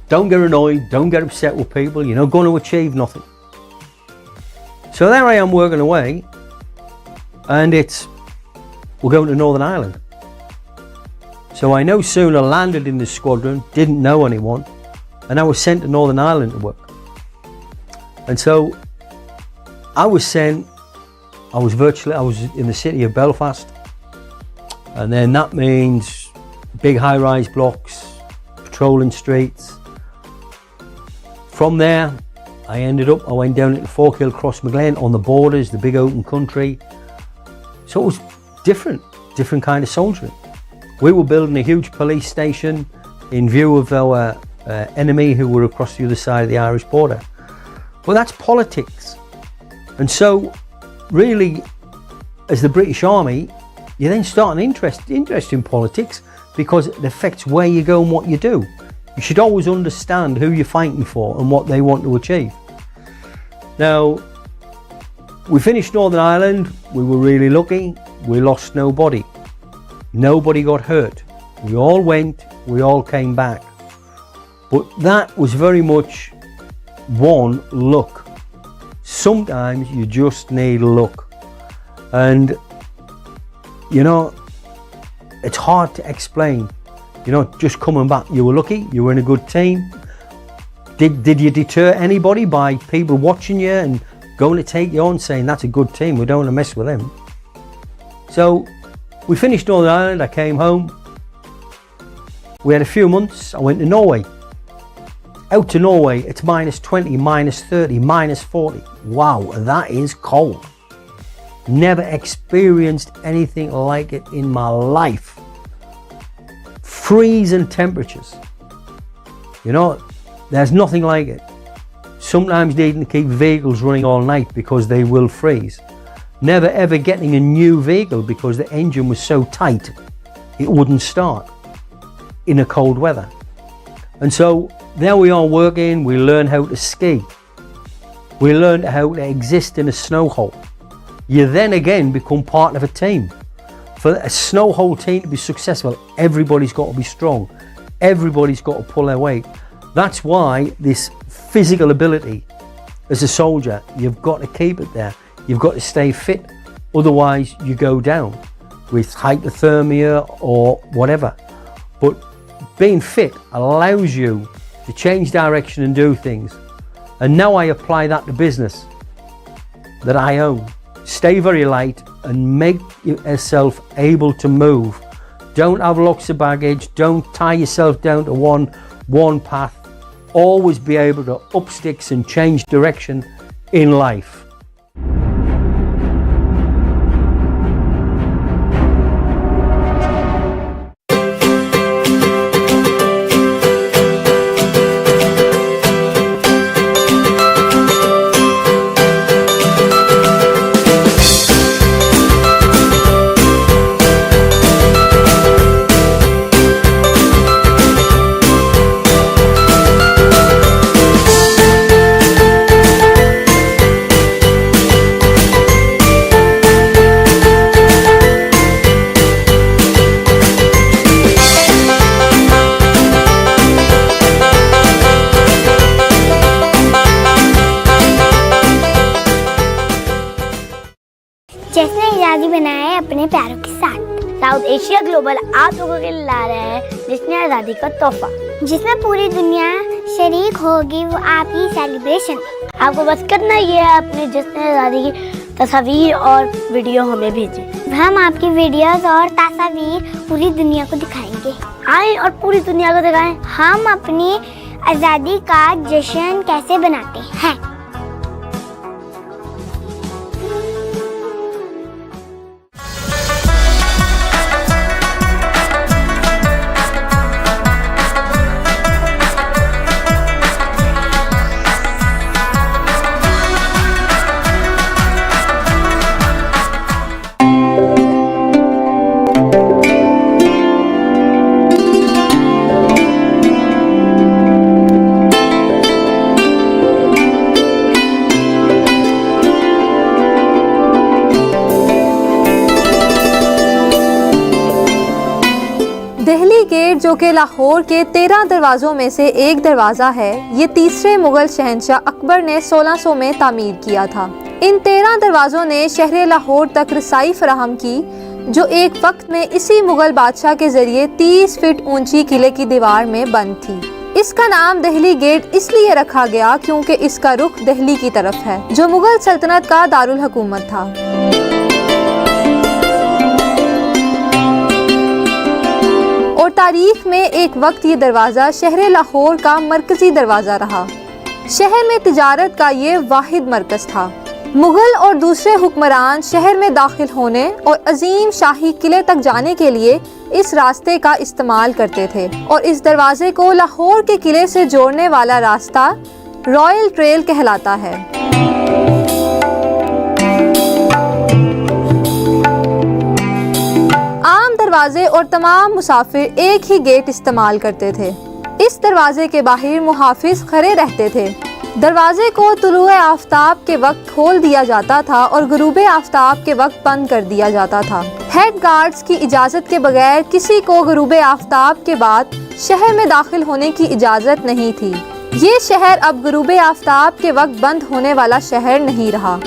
Don't get annoyed, don't get upset with people. You're not going to achieve nothing. So there I am working away, and we're going to Northern Ireland. So I no sooner landed in the squadron, didn't know anyone, and I was sent to Northern Ireland to work. And so I was in the city of Belfast, and then that means big high-rise blocks, patrolling streets. From there, I went down into Forkhill, Crossmaglen, on the borders, the big open country. So it was different kind of soldiering. We were building a huge police station in view of our enemy who were across the other side of the Irish border. Well, that's politics. And so, really, as the British Army, you then start an interest in politics because it affects where you go and what you do. You should always understand who you're fighting for and what they want to achieve. Now, we finished Northern Ireland. We were really lucky. We lost nobody. Nobody got hurt. We all went, we all came back. But that was very much one, luck. Sometimes you just need luck. And, you know, it's hard to explain. You know, just coming back, you were lucky, you were in a good team. Did you deter anybody by people watching you and going to take you on, saying that's a good team, we don't want to mess with them? So we finished Northern Ireland, I came home. We had a few months, I went to Norway. Out to Norway, it's minus 20, minus 30, minus 40. Wow, that is cold. Never experienced anything like it in my life. Freezing temperatures. You know, there's nothing like it. Sometimes needing to keep vehicles running all night because they will freeze. Never ever getting a new vehicle because the engine was so tight it wouldn't start in a cold weather. And so there we are working, we learn how to ski. We learn how to exist in a snow hole. You then again become part of a team. For a snow hole team to be successful, everybody's got to be strong. Everybody's got to pull their weight. That's why this physical ability as a soldier, you've got to keep it there. You've got to stay fit, otherwise you go down with hypothermia or whatever. But being fit allows you to change direction and do things. And now I apply that to business that I own. Stay very light and make yourself able to move. Don't have lots of baggage. Don't tie yourself down to one path. Always be able to up sticks and change direction in life. जिसने आज़ादी बनाया है अपने प्यारों के साथ। South Asia global आप लोगों के लिए ला रहा है जिसने आज़ादी का तोहफा, जिसमें पूरी दुनिया शरीक होगी वो आपकी सेलिब्रेशन। आपको बस करना ही है अपने जिसने आज़ादी की तस्वीर और वीडियो हमें भेजें। हम आपकी वीडियोस और तस्वीर पूरी दुनिया को दिखाएंगे। आए और पूरी दुनिया को दिखाएं हम अपनी आज़ादी का जश्न कैसे बनाते हैं। गेट जो कि लाहौर के 13 दरवाज़ों में से एक दरवाज़ा है, ये तीसरे मुग़ल शहंशाह अकबर ने 1600 में तामीर किया था। इन 13 दरवाज़ों ने शहर लाहौर तक रसाई फराहम की, जो एक वक्त में इसी मुग़ल बादशाह के ज़रिए 30 फीट ऊंची किले की दीवार में बंद थी। इसका नाम दिल्ली गेट इसलिए रखा गया क्योंकि इसका रुख दिल्ली की तरफ है, जो मुग़ल सल्तनत का दारुल हुकूमत था। और तारीख में एक वक्त ये दरवाज़ा शहर लाहौर का मरकज़ी दरवाज़ा रहा। शहर में तिजारत का ये वाहिद मरकज़ था। मुग़ल और दूसरे हुक्मरान शहर में दाखिल होने और अजीम शाही किले तक जाने के लिए इस रास्ते का इस्तेमाल करते थे, और इस दरवाजे को लाहौर के किले से जोड़ने वाला रास्ता रॉयल ट्रेल कहलाता है। आम दरवाजे और तमाम मुसाफिर एक ही गेट इस्तेमाल करते थे। इस दरवाजे के बाहर मुहाफिज खड़े रहते थे। दरवाजे को तुलुए आफ्ताब के वक्त खोल दिया जाता था और गुरूबे आफ्ताब के वक्त बंद कर दिया जाता था। हेड गार्ड्स की इजाज़त के बगैर किसी को गुरूबे आफ्ताब के बाद शहर में दाखिल होने की इजाज़त नहीं थी। ये शहर अब गुरूबे आफ्ताब के वक्त बंद होने वाला शहर नहीं रहा।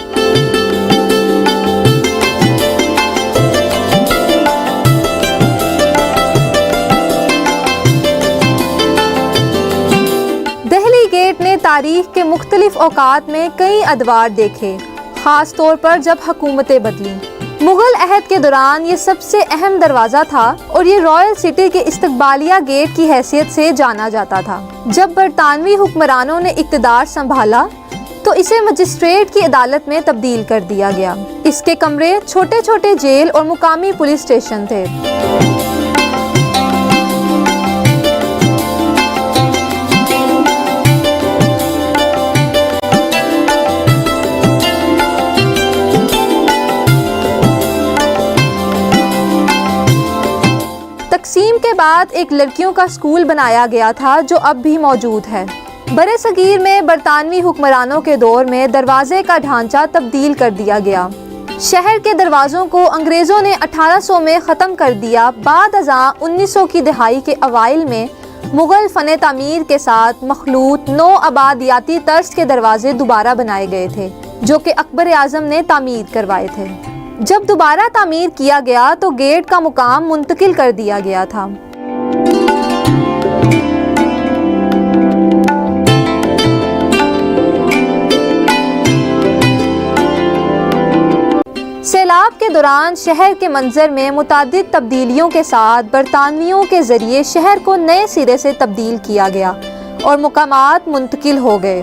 दिल्ली गेट ने तारीख के मुख्तलिफ औकात में कई अदवार देखे, ख़ास तौर पर जब हुकूमतें बदली। मुग़ल अहद के दौरान ये सबसे अहम दरवाज़ा था और ये रॉयल सिटी के इस्तकबालिया गेट की हैसियत से जाना जाता था। जब बरतानवी हुक्मरानों ने इक़्तिदार संभाला तो इसे मजिस्ट्रेट की अदालत में तब्दील कर दिया गया। इसके कमरे छोटे छोटे जेल और मुकामी पुलिस स्टेशन थे। तकसीम के बाद एक लड़कियों का स्कूल बनाया गया था जो अब भी मौजूद है। बरे सगीर में बरतानवी हुक्मरानों के दौर में दरवाजे का ढांचा तब्दील कर दिया गया। शहर के दरवाज़ों को अंग्रेज़ों ने 1800 में ख़त्म कर दिया। बाद अज़ां 1900 की दहाई के अवाइल में मुग़ल फ़न तामीर के साथ मखलूत नौ आबादियाती तर्ज के दरवाजे दोबारा बनाए गए थे, जो कि अकबर आज़म ने तामीर करवाए थे। जब दोबारा तामीर किया गया तो गेट का मुकाम मुंतकिल कर दिया गया था। सैलाब के दौरान शहर के मंजर में मुतादिद तब्दीलियों के साथ बरतानवियों के ज़रिए शहर को नए सिरे से तब्दील किया गया और मुकामात मुंतकिल हो गए।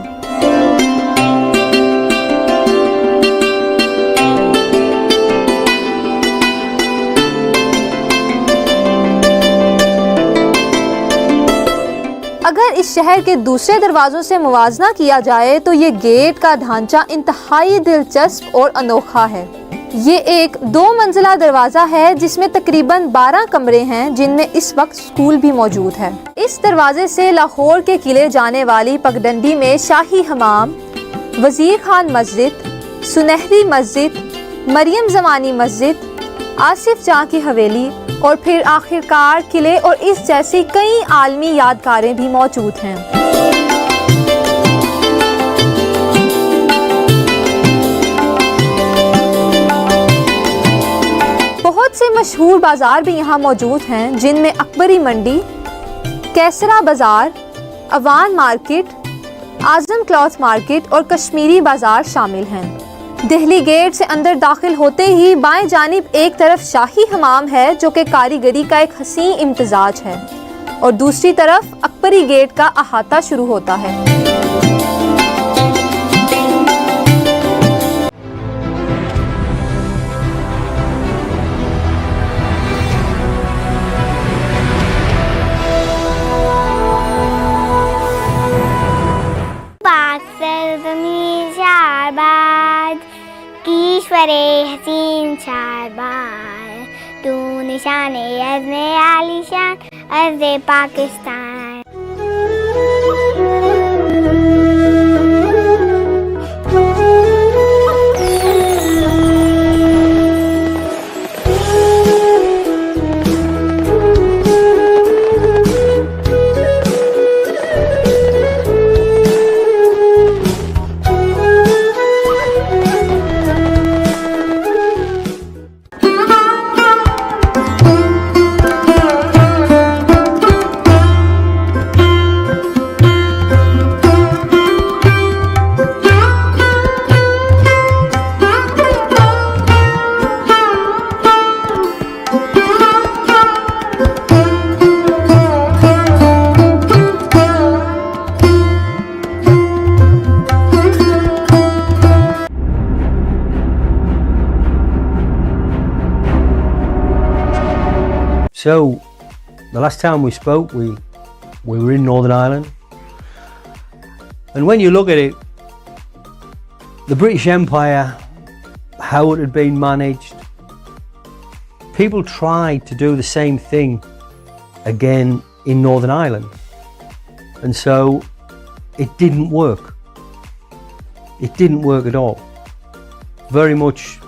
अगर इस शहर के दूसरे दरवाज़ों से मुवाजना किया जाए तो ये गेट का ढांचा इंतहाई दिलचस्प और अनोखा है। ये एक 2 मंजिला दरवाज़ा है जिसमें तकरीबन 12 कमरे हैं, जिनमें इस वक्त स्कूल भी मौजूद है। इस दरवाजे से लाहौर के किले जाने वाली पगडंडी में शाही हमाम, वज़ीर खान मस्जिद, सुनहरी मस्जिद, मरियम ज़मानी मस्जिद, आसिफ जां की हवेली और फिर आखिरकार किले और इस जैसी कई आलमी यादगारें भी मौजूद हैं। बहुत से मशहूर बाज़ार भी यहाँ मौजूद हैं, जिनमें अकबरी मंडी, कैसरा बाज़ार, अवान मार्केट, आज़म क्लॉथ मार्केट और कश्मीरी बाज़ार शामिल हैं। दिल्ली गेट से अंदर दाखिल होते ही बाएं जानिब एक तरफ शाही हमाम है, जो कि कारीगरी का एक हसीन इम्तिजाज है, और दूसरी तरफ अकबरी गेट का अहाता शुरू होता है। ईश्वरे हसीन शारबाज, तू निशाने अज़्मे आलीशान अज़्ज़े Pakistan. So, the last time we spoke, we were in Northern Ireland. And when you look at it, the British Empire, how it had been managed, people tried to do the same thing again in Northern Ireland. And so it didn't work. It didn't work at all. Very much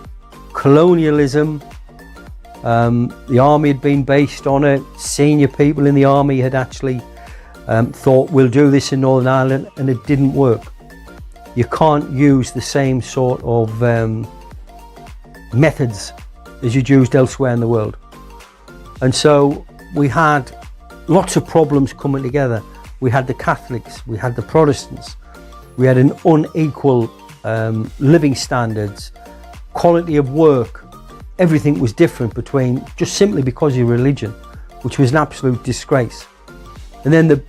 colonialism. The army had been based on it. Senior people in the army had actually thought, we'll do this in Northern Ireland, and it didn't work. You can't use the same sort of methods as you'd used elsewhere in the world. And so we had lots of problems coming together. We had the Catholics, we had the Protestants, we had an unequal living standards, quality of work. Everything was different between, just simply because of religion, which was an absolute disgrace. And then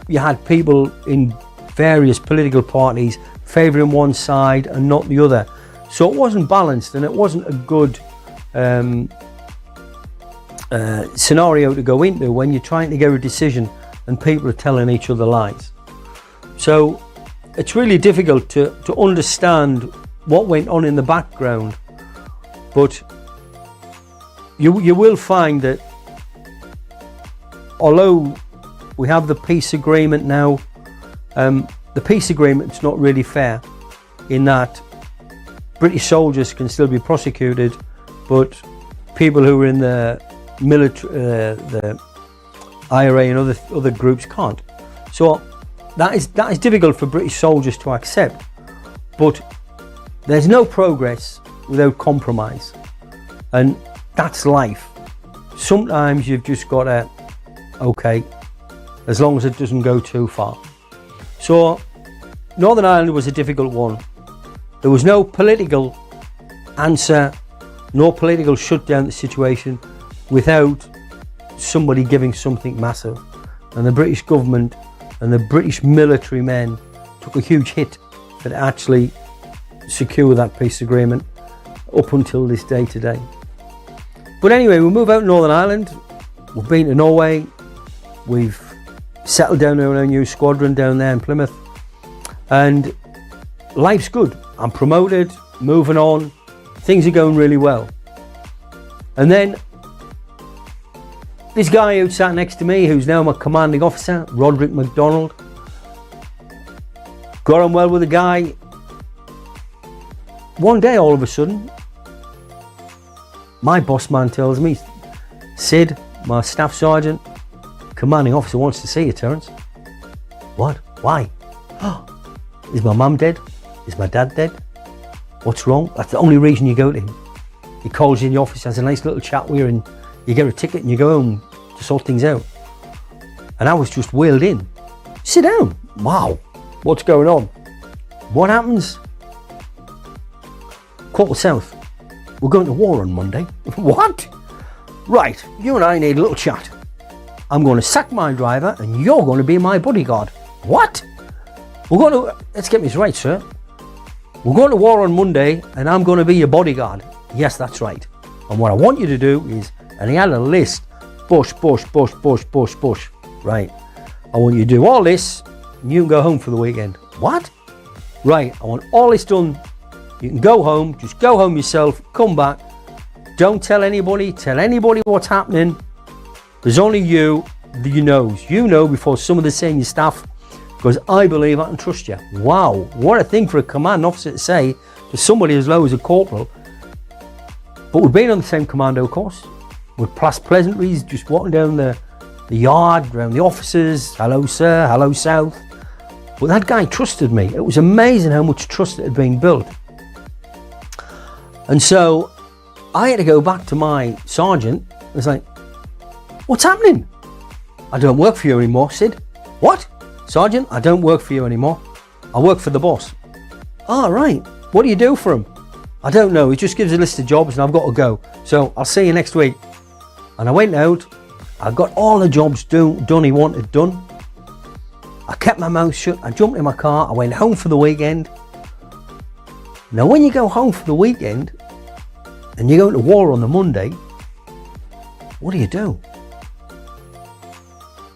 you had people in various political parties favouring one side and not the other. So it wasn't balanced, and it wasn't a good scenario to go into when you're trying to get a decision and people are telling each other lies. So it's really difficult to understand what went on in the background, but you will find that although we have the peace agreement now, the peace agreement's not really fair in that British soldiers can still be prosecuted, but people who are in the military, the IRA and other groups can't. So that is difficult for British soldiers to accept. But there's no progress without compromise, and that's life. Sometimes you've just got to, okay, as long as it doesn't go too far. So Northern Ireland was a difficult one. There was no political answer, no political shutdown to the situation without somebody giving something massive. And the British government and the British military men took a huge hit to actually secure that peace agreement up until this day today. But anyway, we move out to Northern Ireland. We've been to Norway. We've settled down in our new squadron down there in Plymouth. And life's good. I'm promoted, moving on. Things are going really well. And then this guy who sat next to me, who's now my commanding officer, Roderick MacDonald, got on well with the guy. One day, all of a sudden, my boss man tells me, Sid, my staff sergeant, commanding officer wants to see you, Terence. What? Why? Is my mum dead? Is my dad dead? What's wrong? That's the only reason you go to him. He calls you in the office, has a nice little chat with you, and you get a ticket and you go home to sort things out. And I was just wheeled in. Sit down. Wow. What's going on? What happens? Corporal South, we're going to war on Monday. What? Right, you and I need a little chat. I'm going to sack my driver and you're going to be my bodyguard. What? Let's get this right, sir. We're going to war on Monday and I'm going to be your bodyguard. Yes, that's right. And what I want you to do is, and he had a list, bush. Right. I want you to do all this and you can go home for the weekend. What? Right, I want all this done. You can go home, just go home yourself, come back. Don't tell anybody what's happening. There's only you knows. You know before some of the senior staff, because I believe I can trust you. Wow, what a thing for a command officer to say to somebody as low as a corporal. But we've been on the same commando course. With pleasantries, just walking down the yard, around the offices. Hello, sir. Hello, South. But that guy trusted me. It was amazing how much trust had been built. And so I had to go back to my sergeant. It's like, what's happening? I don't work for you anymore, Sid. What? Sergeant, I don't work for you anymore. I work for the boss. Ah, right. What do you do for him? I don't know. He just gives a list of jobs and I've got to go. So I'll see you next week. And I went out. I got all the jobs done he wanted done. I kept my mouth shut. I jumped in my car. I went home for the weekend. Now, when you go home for the weekend and you go to war on the Monday, what do?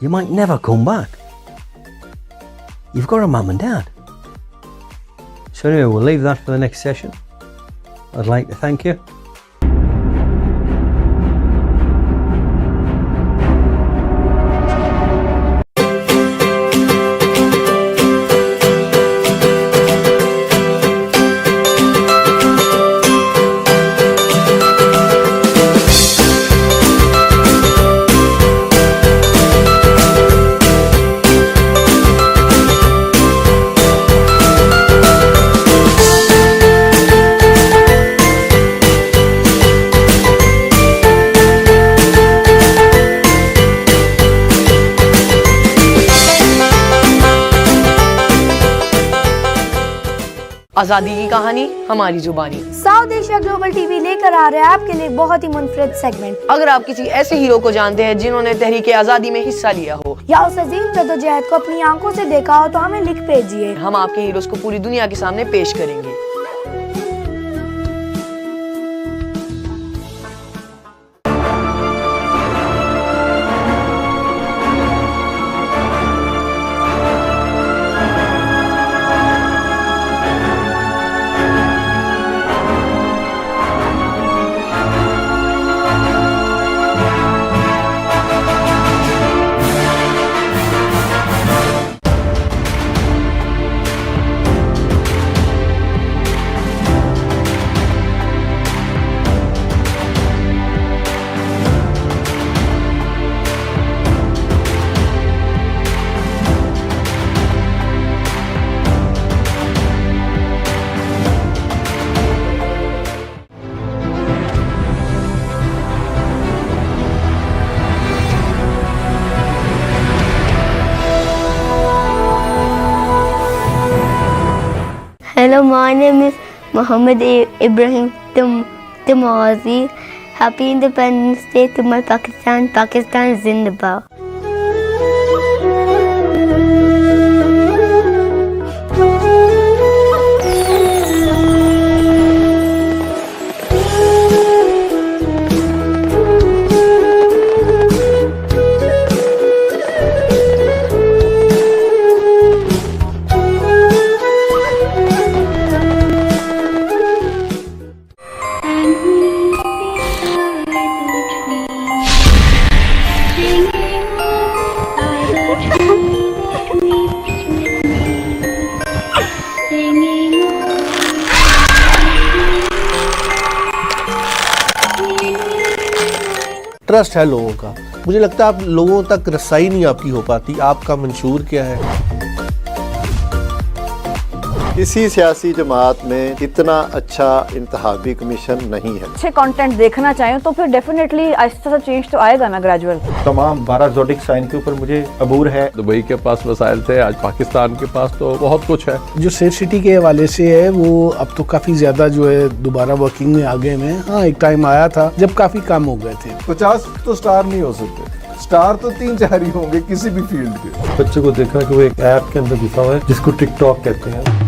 you might never come back. You've got a mum and dad. So anyway, we'll leave that for the next session. I'd like to thank you. आज़ादी की कहानी हमारी जुबानी। South Asia global TV लेकर आ रहा है आपके लिए बहुत ही मुनफरिद सेगमेंट। अगर आप किसी ऐसे हीरो को जानते हैं जिन्होंने तहरीक आज़ादी में हिस्सा लिया हो या उस अजीम जद्दोजहद को अपनी आंखों से देखा हो तो हमें लिख भेजिए। हम आपके हीरोज को पूरी दुनिया के सामने पेश करेंगे। Hello, my name is Muhammad Ibrahim Tamazi. Happy Independence Day to my Pakistan. Pakistan Zindabad. Trust है लोगों का। मुझे लगता है आप लोगों तक रसाई नहीं आपकी हो पाती। आपका मंशूर क्या है? किसी सियासी जमात में इतना अच्छा इंतखाबी कमीशन नहीं है। अच्छे कंटेंट देखना चाहें तो फिर डेफिनेटली आहिस्ता सा चेंज तो आएगा ना, ग्रेजुअल। तमाम 12 ज़ोडिक साइन के ऊपर मुझे अबूर है। दुबई के पास वसाइल थे, आज पाकिस्तान के पास तो बहुत कुछ है। जो सेफ सिटी के हवाले से है वो अब तो काफी ज्यादा जो है दोबारा वर्किंग में आ गए हैं। हाँ, एक टाइम आया था जब काफी कम हो गए थे। 50 तो स्टार नहीं हो सकते, स्टार तो 3-4 ही होंगे किसी भी फील्ड के। बच्चे को देखा कि वो एक ऐप के अंदर घुसा हुआ है जिसको टिकटॉक कहते हैं।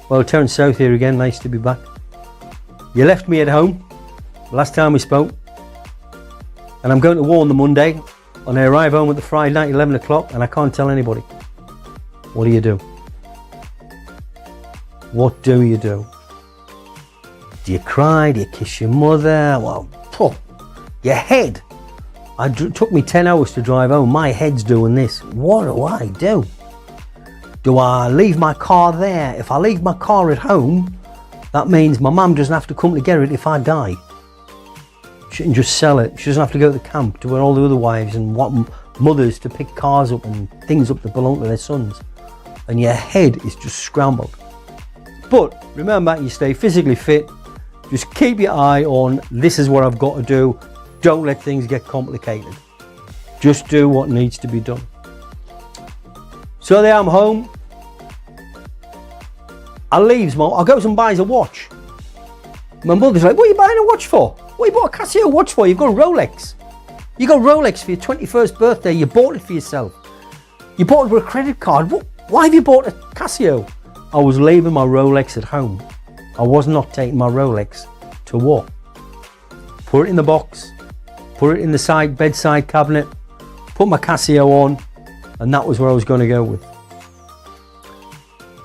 Well, Terence South here again, nice to be back. You left me at home last time we spoke, and I'm going to Warren the Monday, and I arrive home at the Friday night, 11 o'clock, and I can't tell anybody. what do you do? What do you do? Do you cry? Do you kiss your mother? Well, your head. It took me 10 hours to drive home. My head's doing this. What do I do? Do I leave my car there? If I leave my car at home, that means my mum doesn't have to come to get it if I die. She can just sell it. She doesn't have to go to the camp to where all the other wives and mothers to pick cars up and things up that belong to their sons. And your head is just scrambled. But remember, you stay physically fit. Just keep your eye on, this is what I've got to do. Don't let things get complicated. Just do what needs to be done. So there I'm home. I goes and buys a watch. My mother's like, what are you buying a watch for? What you bought a Casio watch for? You've got a Rolex. You got Rolex for your 21st birthday. You bought it for yourself. You bought it with a credit card. Why have you bought a Casio? I was leaving my Rolex at home. I was not taking my Rolex to war. Put it in the box. Put it in the bedside cabinet. Put my Casio on. And that was where I was going to go with.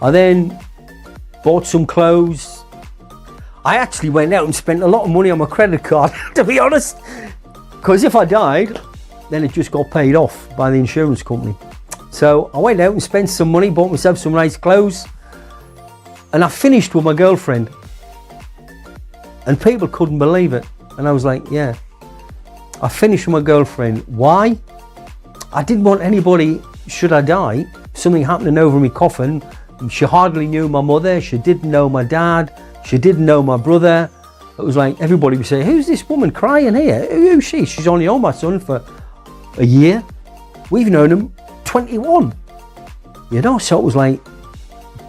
I then bought some clothes. I actually went out and spent a lot of money on my credit card, to be honest. Because if I died, then it just got paid off by the insurance company. So I went out and spent some money, bought myself some nice clothes. And I finished with my girlfriend. And people couldn't believe it. And I was like, yeah. I finished with my girlfriend. Why? I didn't want anybody, should I die, something happening over my coffin. She hardly knew my mother. She didn't know my dad. She didn't know my brother. It was like everybody would say, who's this woman crying here? Who's she? She's only known my son for a year. We've known him 21. You know, so it was like,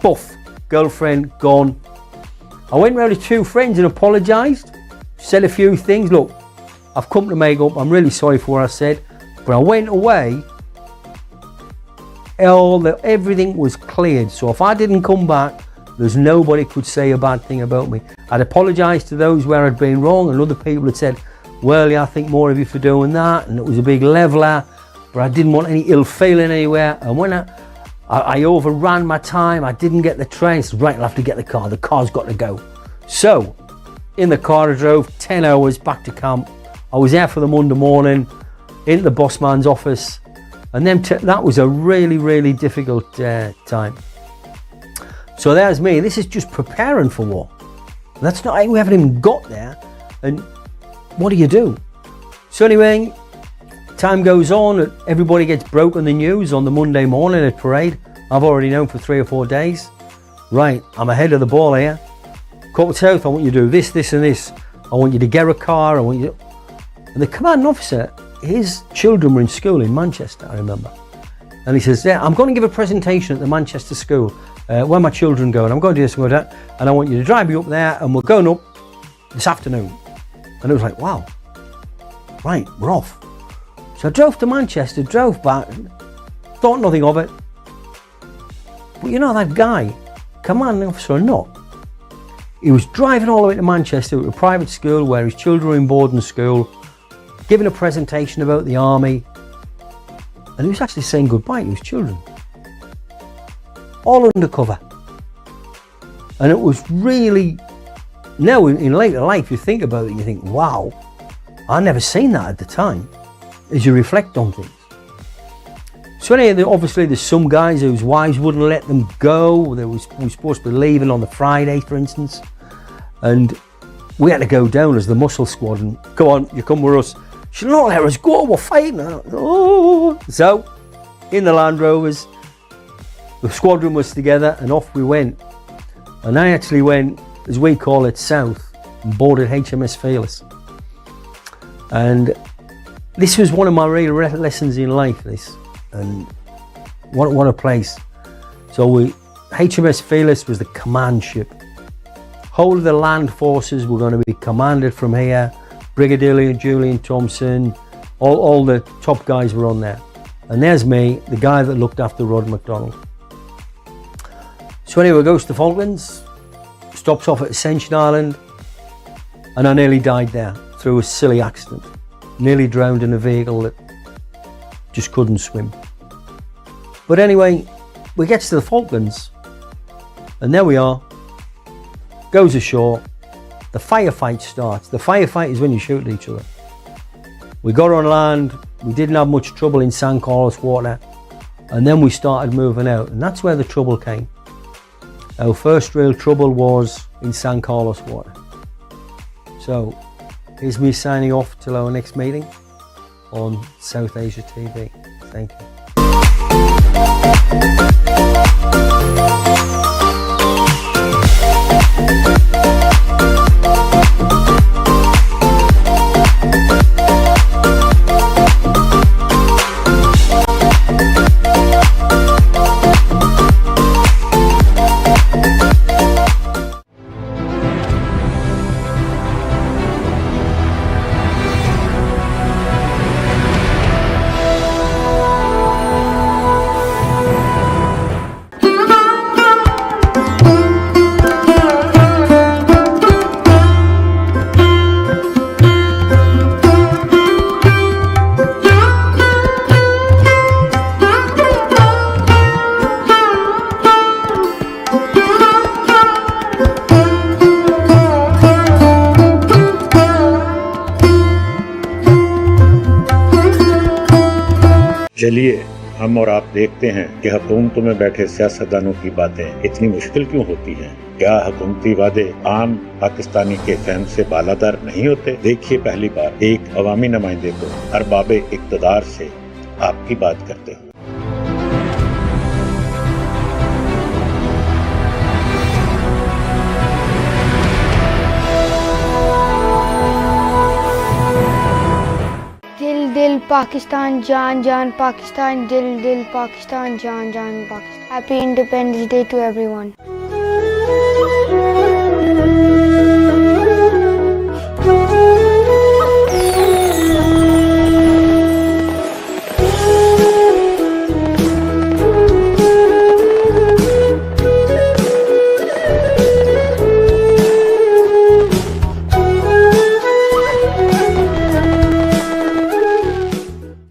buff, girlfriend, gone. I went round to two friends and apologised. Said a few things. Look, I've come to make up. I'm really sorry for what I said. But I went away, everything was cleared. So if I didn't come back, there's nobody could say a bad thing about me. I'd apologised to those where I'd been wrong, and other people had said, well, yeah, I think more of you for doing that, and it was a big leveller, but I didn't want any ill feeling anywhere. And when I overran my time, I didn't get the train, I said, right, I'll have to get the car's got to go. So, in the car I drove 10 hours back to camp. I was there for the Monday morning, into the boss man's office, and then that was a really, really difficult time. So there's me. This is just preparing for war. That's not, we haven't even got there. And what do you do? So anyway, time goes on. Everybody gets broken the news on the Monday morning at parade. I've already known for 3 or 4 days. Right, I'm ahead of the ball here. Corporal South, I want you to do this, this and this. I want you to get a car. And the commanding officer, his children were in school in Manchester, I remember. And he says, yeah, I'm going to give a presentation at the Manchester school where my children go. And I'm going to do this and go to that. And I want you to drive me up there and we're going up this afternoon. And it was like, wow, right, we're off. So I drove to Manchester, drove back, thought nothing of it. But you know that guy, commanding officer or not, he was driving all the way to Manchester to a private school where his children were in boarding school, giving a presentation about the army, and he was actually saying goodbye to his children. All undercover. And it was really, now in later life you think about it, you think, wow, I never seen that at the time, as you reflect on things. So anyway, obviously there's some guys whose wives wouldn't let them go. They were supposed to be leaving on the Friday, for instance. And we had to go down as the muscle squad and go on, you come with us. She'll not let us go, we're fighting. Oh. So, in the Land Rovers, the squadron was together and off we went. And I actually went, as we call it, south and boarded HMS Fearless. And this was one of my real lessons in life, this. And what a place. So HMS Fearless was the command ship. Whole of the land forces were going to be commanded from here. Brigadier Julian Thompson, all the top guys were on there. And there's me, the guy that looked after Rod MacDonald. So anyway, goes to Falklands, stops off at Ascension Island, and I nearly died there through a silly accident. Nearly drowned in a vehicle that just couldn't swim. But anyway, we get to the Falklands, and there we are. Goes ashore. The firefight starts. The firefight is when you shoot at each other. We got on land. We didn't have much trouble in San Carlos water, and then we started moving out, and that's where the trouble came. Our first real trouble was in San Carlos water. So here's me signing off till our next meeting on South Asia TV. Thank you. चलिए हम और आप देखते हैं कि हुकूमतों में बैठे सियासतदानों की बातें इतनी मुश्किल क्यों होती हैं। क्या हुकूमती वादे आम पाकिस्तानी के फहम से बालादर नहीं होते? देखिए पहली बार एक अवामी नुमाइंदे को अरबाबे इक़्तिदार से आपकी बात करते हुए। दिल दिल पाकिस्तान, जान जान पाकिस्तान, दिल दिल पाकिस्तान, जान जान Pakistan. Happy independence day to everyone.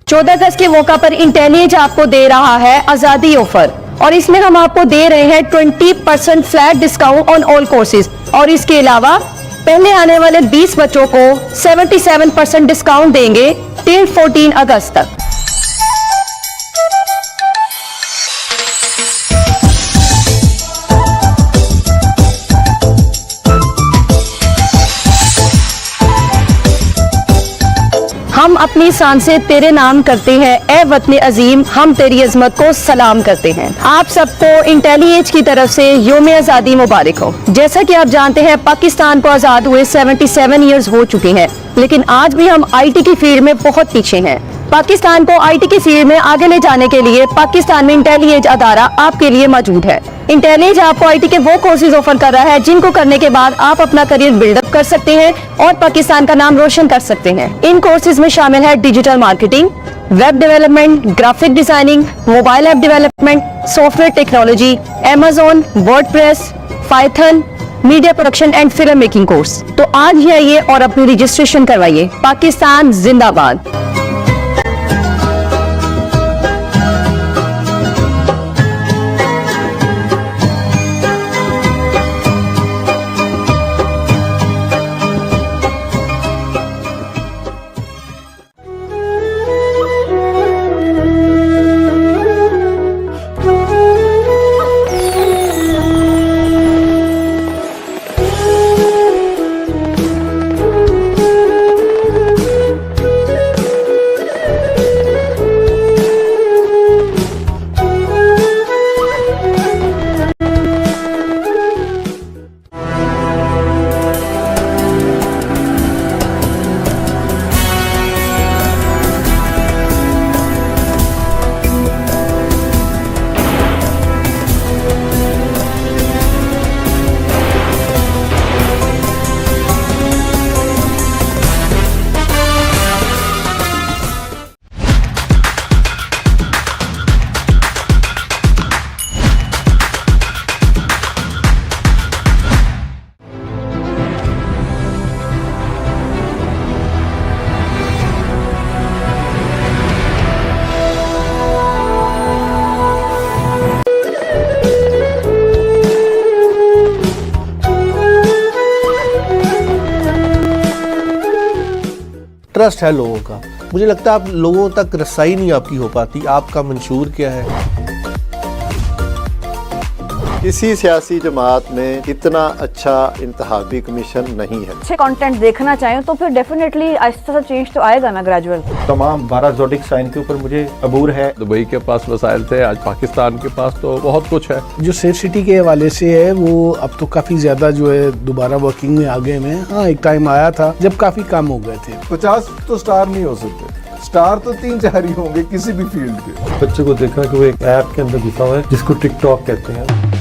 चौदह अगस्त के मौका पर इंटेलिजेंस आपको दे रहा है आज़ादी ऑफर, और इसमें हम आपको दे रहे हैं 20% flat discount on all courses, और इसके अलावा पहले आने वाले 20 बच्चों को 77% डिस्काउंट देंगे टिल 14 अगस्त तक। हम अपनी शान से तेरे नाम करते हैं, ए वतन अजीम हम तेरी अजमत को सलाम करते हैं। आप सबको इंटेलिजेंस की तरफ से योम आज़ादी मुबारक हो। जैसा कि आप जानते हैं पाकिस्तान को आज़ाद हुए 77 ईयर्स हो चुके हैं, लेकिन आज भी हम आईटी की फील्ड में बहुत पीछे हैं। पाकिस्तान को आईटी की फील्ड में आगे ले जाने के लिए पाकिस्तान में इंटेलिजेंस अदारा आपके लिए मौजूद है। इंटेलिजेंस आपको आईटी के वो कोर्सेज ऑफर कर रहा है जिनको करने के बाद आप अपना करियर बिल्डअप कर सकते हैं और पाकिस्तान का नाम रोशन कर सकते हैं। इन कोर्सेज में शामिल है digital marketing, web development, graphic designing, mobile app development, software technology, Amazon, WordPress, Python, media production and film making course. तो आज ही आइए और अपनी रजिस्ट्रेशन करवाइए। पाकिस्तान जिंदाबाद। ट्रस्ट है लोगों का। मुझे लगता है आप लोगों तक रसाई नहीं आपकी हो पाती। आपका मंशूर क्या है? किसी सियासी जमात में इतना अच्छा इंतखाबी कमीशन नहीं है। अच्छे कंटेंट देखना चाहें तो फिर डेफिनेटली आहिस्ता सा चेंज तो आएगा ना, ग्रेजुअल। तमाम 12 ज़ोडिक साइन के ऊपर मुझे अबूर है। दुबई के पास वसाइल थे, आज पाकिस्तान के पास तो बहुत कुछ है। जो सेफ सिटी के हवाले से है वो अब तो काफ़ी ज़्यादा जो है दोबारा वर्किंग में आ गए हैं। हाँ, एक टाइम आया था जब काफ़ी काम हो गए थे। 50 तो स्टार नहीं हो सकते, स्टार तो 3-4 ही होंगे किसी भी फील्ड के। बच्चे को देखा कि वो एक ऐप के अंदर घुसा हुआ है जिसको टिकटॉक कहते हैं।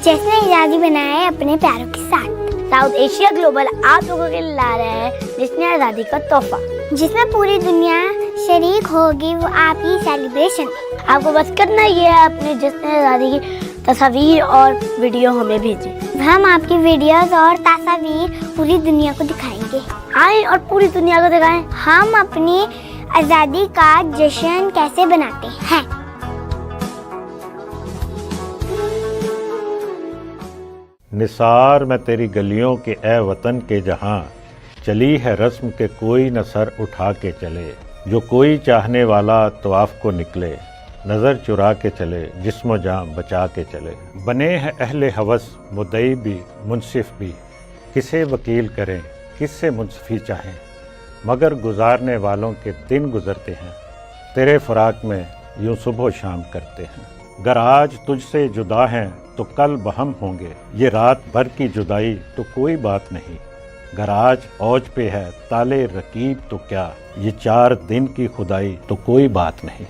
जिसने आज़ादी बनाया है अपने प्यारों के साथ। साउथ एशिया ग्लोबल आप लोगों के लिए ला रहा है जिसने आज़ादी का तोहफा, जिसमें पूरी दुनिया शरीक होगी वो आपकी सेलिब्रेशन। आपको बस करना ये है अपने जिसने आज़ादी की तस्वीर और वीडियो हमें भेजें। हम आपकी वीडियोस और तस्वीर पूरी दुनिया को दिखाएंगे। आए और पूरी दुनिया को दिखाएं हम अपनी आज़ादी का जश्न कैसे बनाते हैं। निसार मैं तेरी गलियों के ए वतन के जहां, चली है रस्म के कोई न सर उठा के चले। जो कोई चाहने वाला तवाफ को निकले, नज़र चुरा के चले, जिस्म जान बचा के चले। बने हैं अहले हवस मुद्दई भी मुनसिफ भी, किसे वकील करें किससे मुंसफी चाहें। मगर गुजारने वालों के दिन गुजरते हैं, तेरे फराक में यूं सुबह शाम करते हैं। गर आज तुझसे जुदा हैं तो कल बहम होंगे, ये रात भर की जुदाई तो कोई बात नहीं। गर आज औज पे है ताले रकीब तो क्या, ये 4 दिन की खुदाई तो कोई बात नहीं।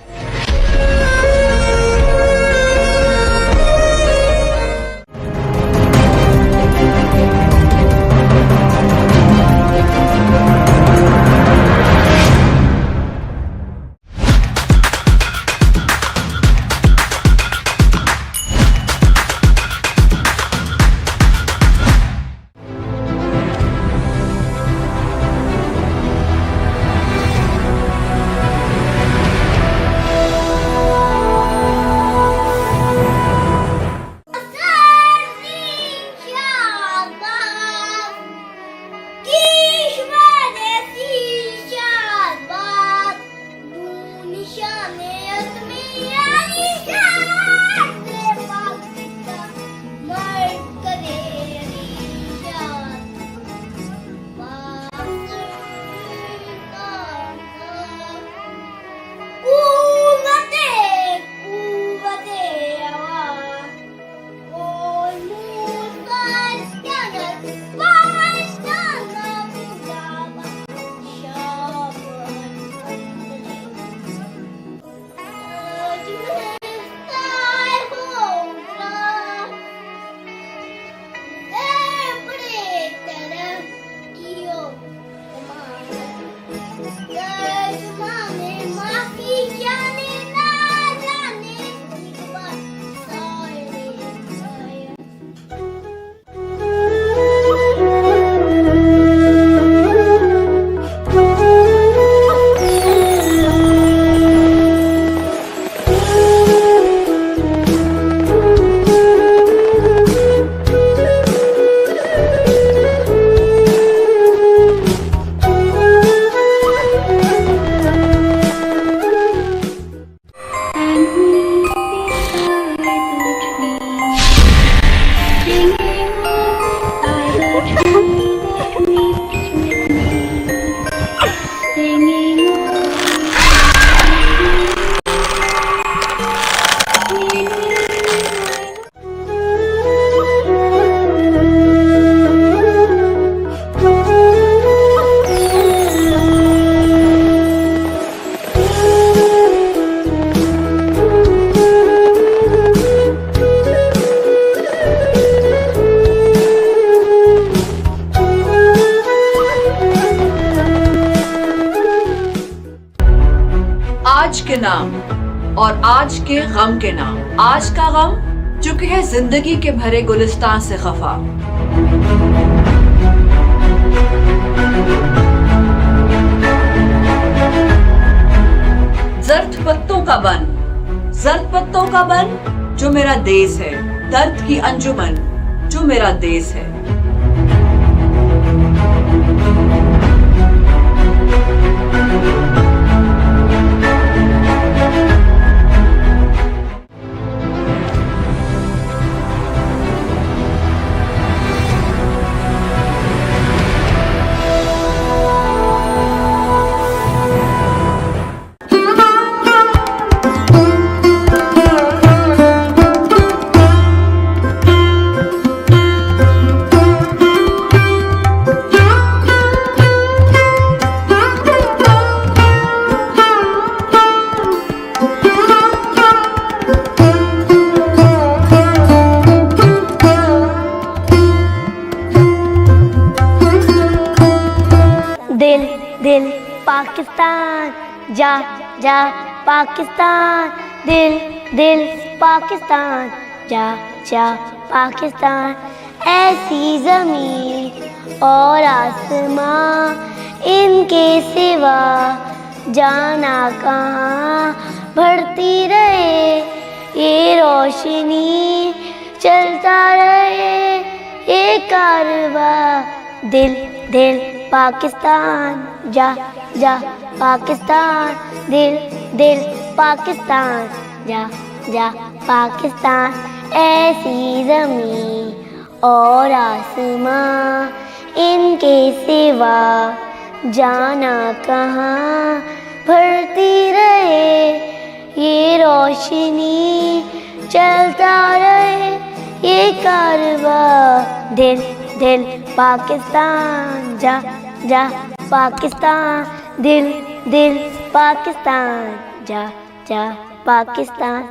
के नाम और आज के गम के नाम। आज का गम चुके है जिंदगी के भरे गुलिस्तान से खफा। जर्द पत्तों का बन, जर्द पत्तों का बन जो मेरा देश है, दर्द की अंजुमन जो मेरा देश है। दिल दिल पाकिस्तान, जा जा पाकिस्तान, दिल दिल पाकिस्तान, जा जा पाकिस्तान। ऐसी ज़मीन और आसमां इनके सिवा जाना कहाँ, बढ़ती रहे ये रोशनी, चलता रहे ये कारवा। दिल दिल पाकिस्तान, जा जा पाकिस्तान, दिल दिल पाकिस्तान, जा जा पाकिस्तान। ऐसी ज़मीन और आसमां इनके सिवा जाना कहाँ, बढ़ती रहे ये रोशनी, चलता रहे ये कारवा। दिल दिल पाकिस्तान, जा जा पाकिस्तान, दिल दिल पाकिस्तान, जा जा पाकिस्तान।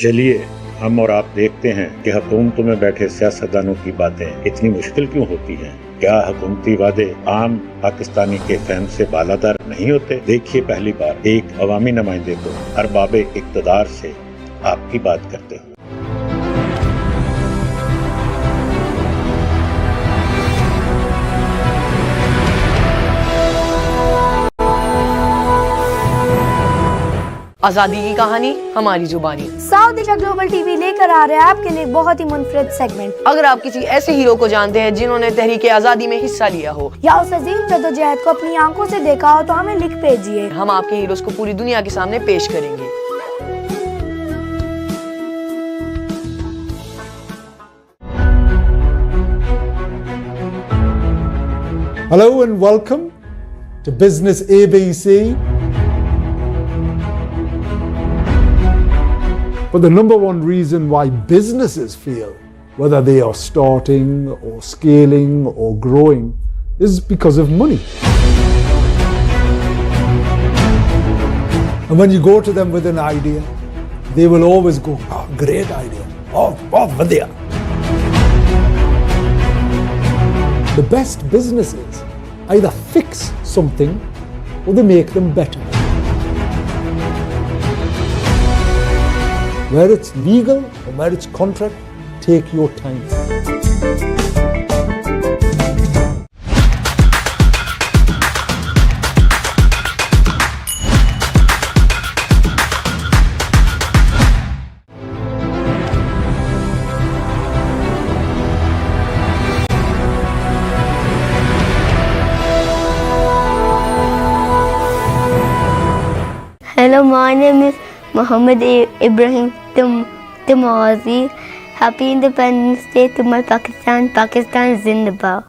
चलिए हम और आप देखते हैं कि हुकूमतों में बैठे सियासतदानों की बातें इतनी मुश्किल क्यों होती हैं। क्या हुकूमती वादे आम पाकिस्तानी के फहम से बालातर नहीं होते? देखिए पहली बार एक अवामी नुमाइंदे को अरबाबे इक़्तिदार से आपकी बात करते हुए। आजादी की कहानी हमारी जुबानी। साउथ एशिया ग्लोबल टीवी लेकर आ रहा है आपके लिए बहुत ही मुनफरिद सेगमेंट। अगर आप किसी ऐसे हीरो को जानते हैं जिन्होंने तहरीक आजादी में हिस्सा लिया हो या उस अजीम जद्दोजहद को अपनी आंखों से देखा हो तो हमें लिख भेजिए। हम आपके हीरोज को पूरी दुनिया के सामने पेश करेंगे। Hello and welcome to Business ABC. But the number one reason why businesses fail, whether they are starting or scaling or growing, is because of money. And when you go to them with an idea, they will always go, "Oh, great idea. Oh, vadya." The best businesses either fix something or they make them better. Where it's legal or where it's contract, take your time. Hello, my name is Muhammad Ibrahim Tamazi. Happy Independence Day to my Pakistan. Pakistan Zindabad.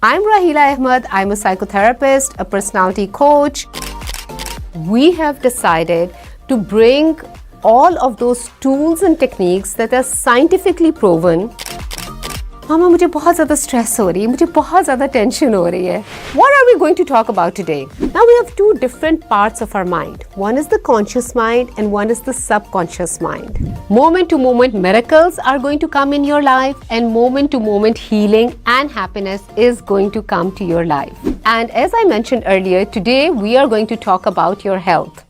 I'm Rahila Ahmed. I'm a psychotherapist, a personality coach. We have decided to bring all of those tools and techniques that are scientifically proven. मामा मुझे बहुत ज़्यादा stress हो रही है, मुझे बहुत ज़्यादा tension हो रही है. What are we going to talk about today? Now we have two different parts of our mind. One is the conscious mind and one is the subconscious mind. Moment to moment miracles are going to come in your life and moment to moment healing and happiness is going to come to your life. And as I mentioned earlier, today we are going to talk about your health.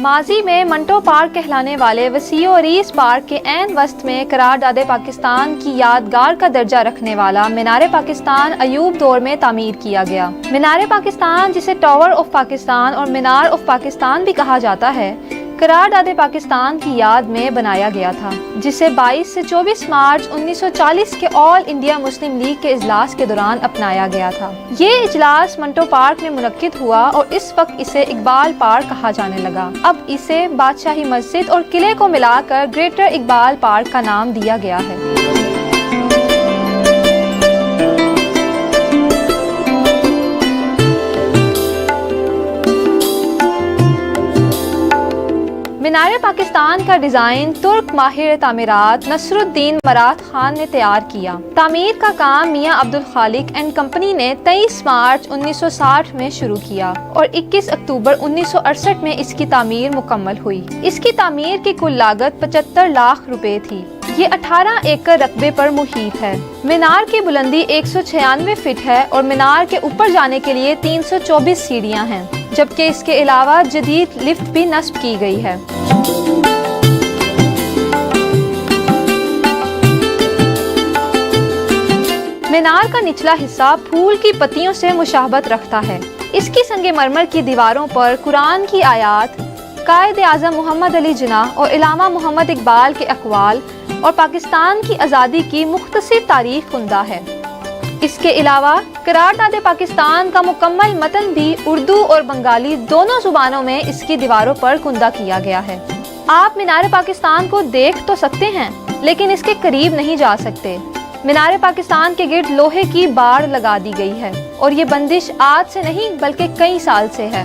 माजी में Manto park कहलाने वाले वसीओ रीस park के ऐन वस्त में करार दादे पाकिस्तान की यादगार का दर्जा रखने वाला मीनार पाकिस्तान अयूब दौर में तामीर किया गया। मीनार पाकिस्तान, जिसे टावर ऑफ पाकिस्तान और मीनार ऑफ पाकिस्तान भी कहा जाता है, करार दादे पाकिस्तान की याद में बनाया गया था, जिसे 22 से 24 मार्च 1940 के ऑल इंडिया मुस्लिम लीग के इजलास के दौरान अपनाया गया था। ये इजलास मंटो पार्क में मुनक्किद हुआ और इस वक्त इसे इकबाल पार्क कहा जाने लगा। अब इसे बादशाही मस्जिद और किले को मिलाकर ग्रेटर इकबाल पार्क का नाम दिया गया है। मीनार पाकिस्तान का डिज़ाइन तुर्क माहिर तामीरात नसरुद्दीन मरात खान ने तैयार किया। तामीर का काम मियां अब्दुल खालिक एंड कंपनी ने 23 मार्च 1960 में शुरू किया और 21 अक्टूबर 1968 में इसकी तामीर मुकम्मल हुई। इसकी तामीर की कुल लागत 75 लाख रुपए थी। ये 18 एकड़ रकबे पर मुहित है। मीनार की बुलंदी 196 फीट है और मीनार के ऊपर जाने के लिए 324 सीढ़ियां हैं, जबकि इसके अलावा जदीद लिफ्ट भी नस्ब की गई है। मीनार का निचला हिस्सा फूल की पत्तियों से मुशाबत रखता है। इसकी संगमरमर की दीवारों पर कुरान की आयात, कायद आज़म मोहम्मद अली जिन्नाह और इलामा मोहम्मद इकबाल के अक़वाल और पाकिस्तान की आज़ादी की मुख्तसर तारीख कुंदा है। इसके अलावा करारदादे पाकिस्तान का मुकम्मल मतन भी उर्दू और बंगाली दोनों जुबानों में इसकी दीवारों पर कुंदा किया गया है। आप मीनार पाकिस्तान को देख तो सकते हैं, लेकिन इसके करीब नहीं जा सकते। मीनार पाकिस्तान के गिर्द लोहे की बाड़ लगा दी गई है और ये बंदिश आज से नहीं बल्कि कई साल से है।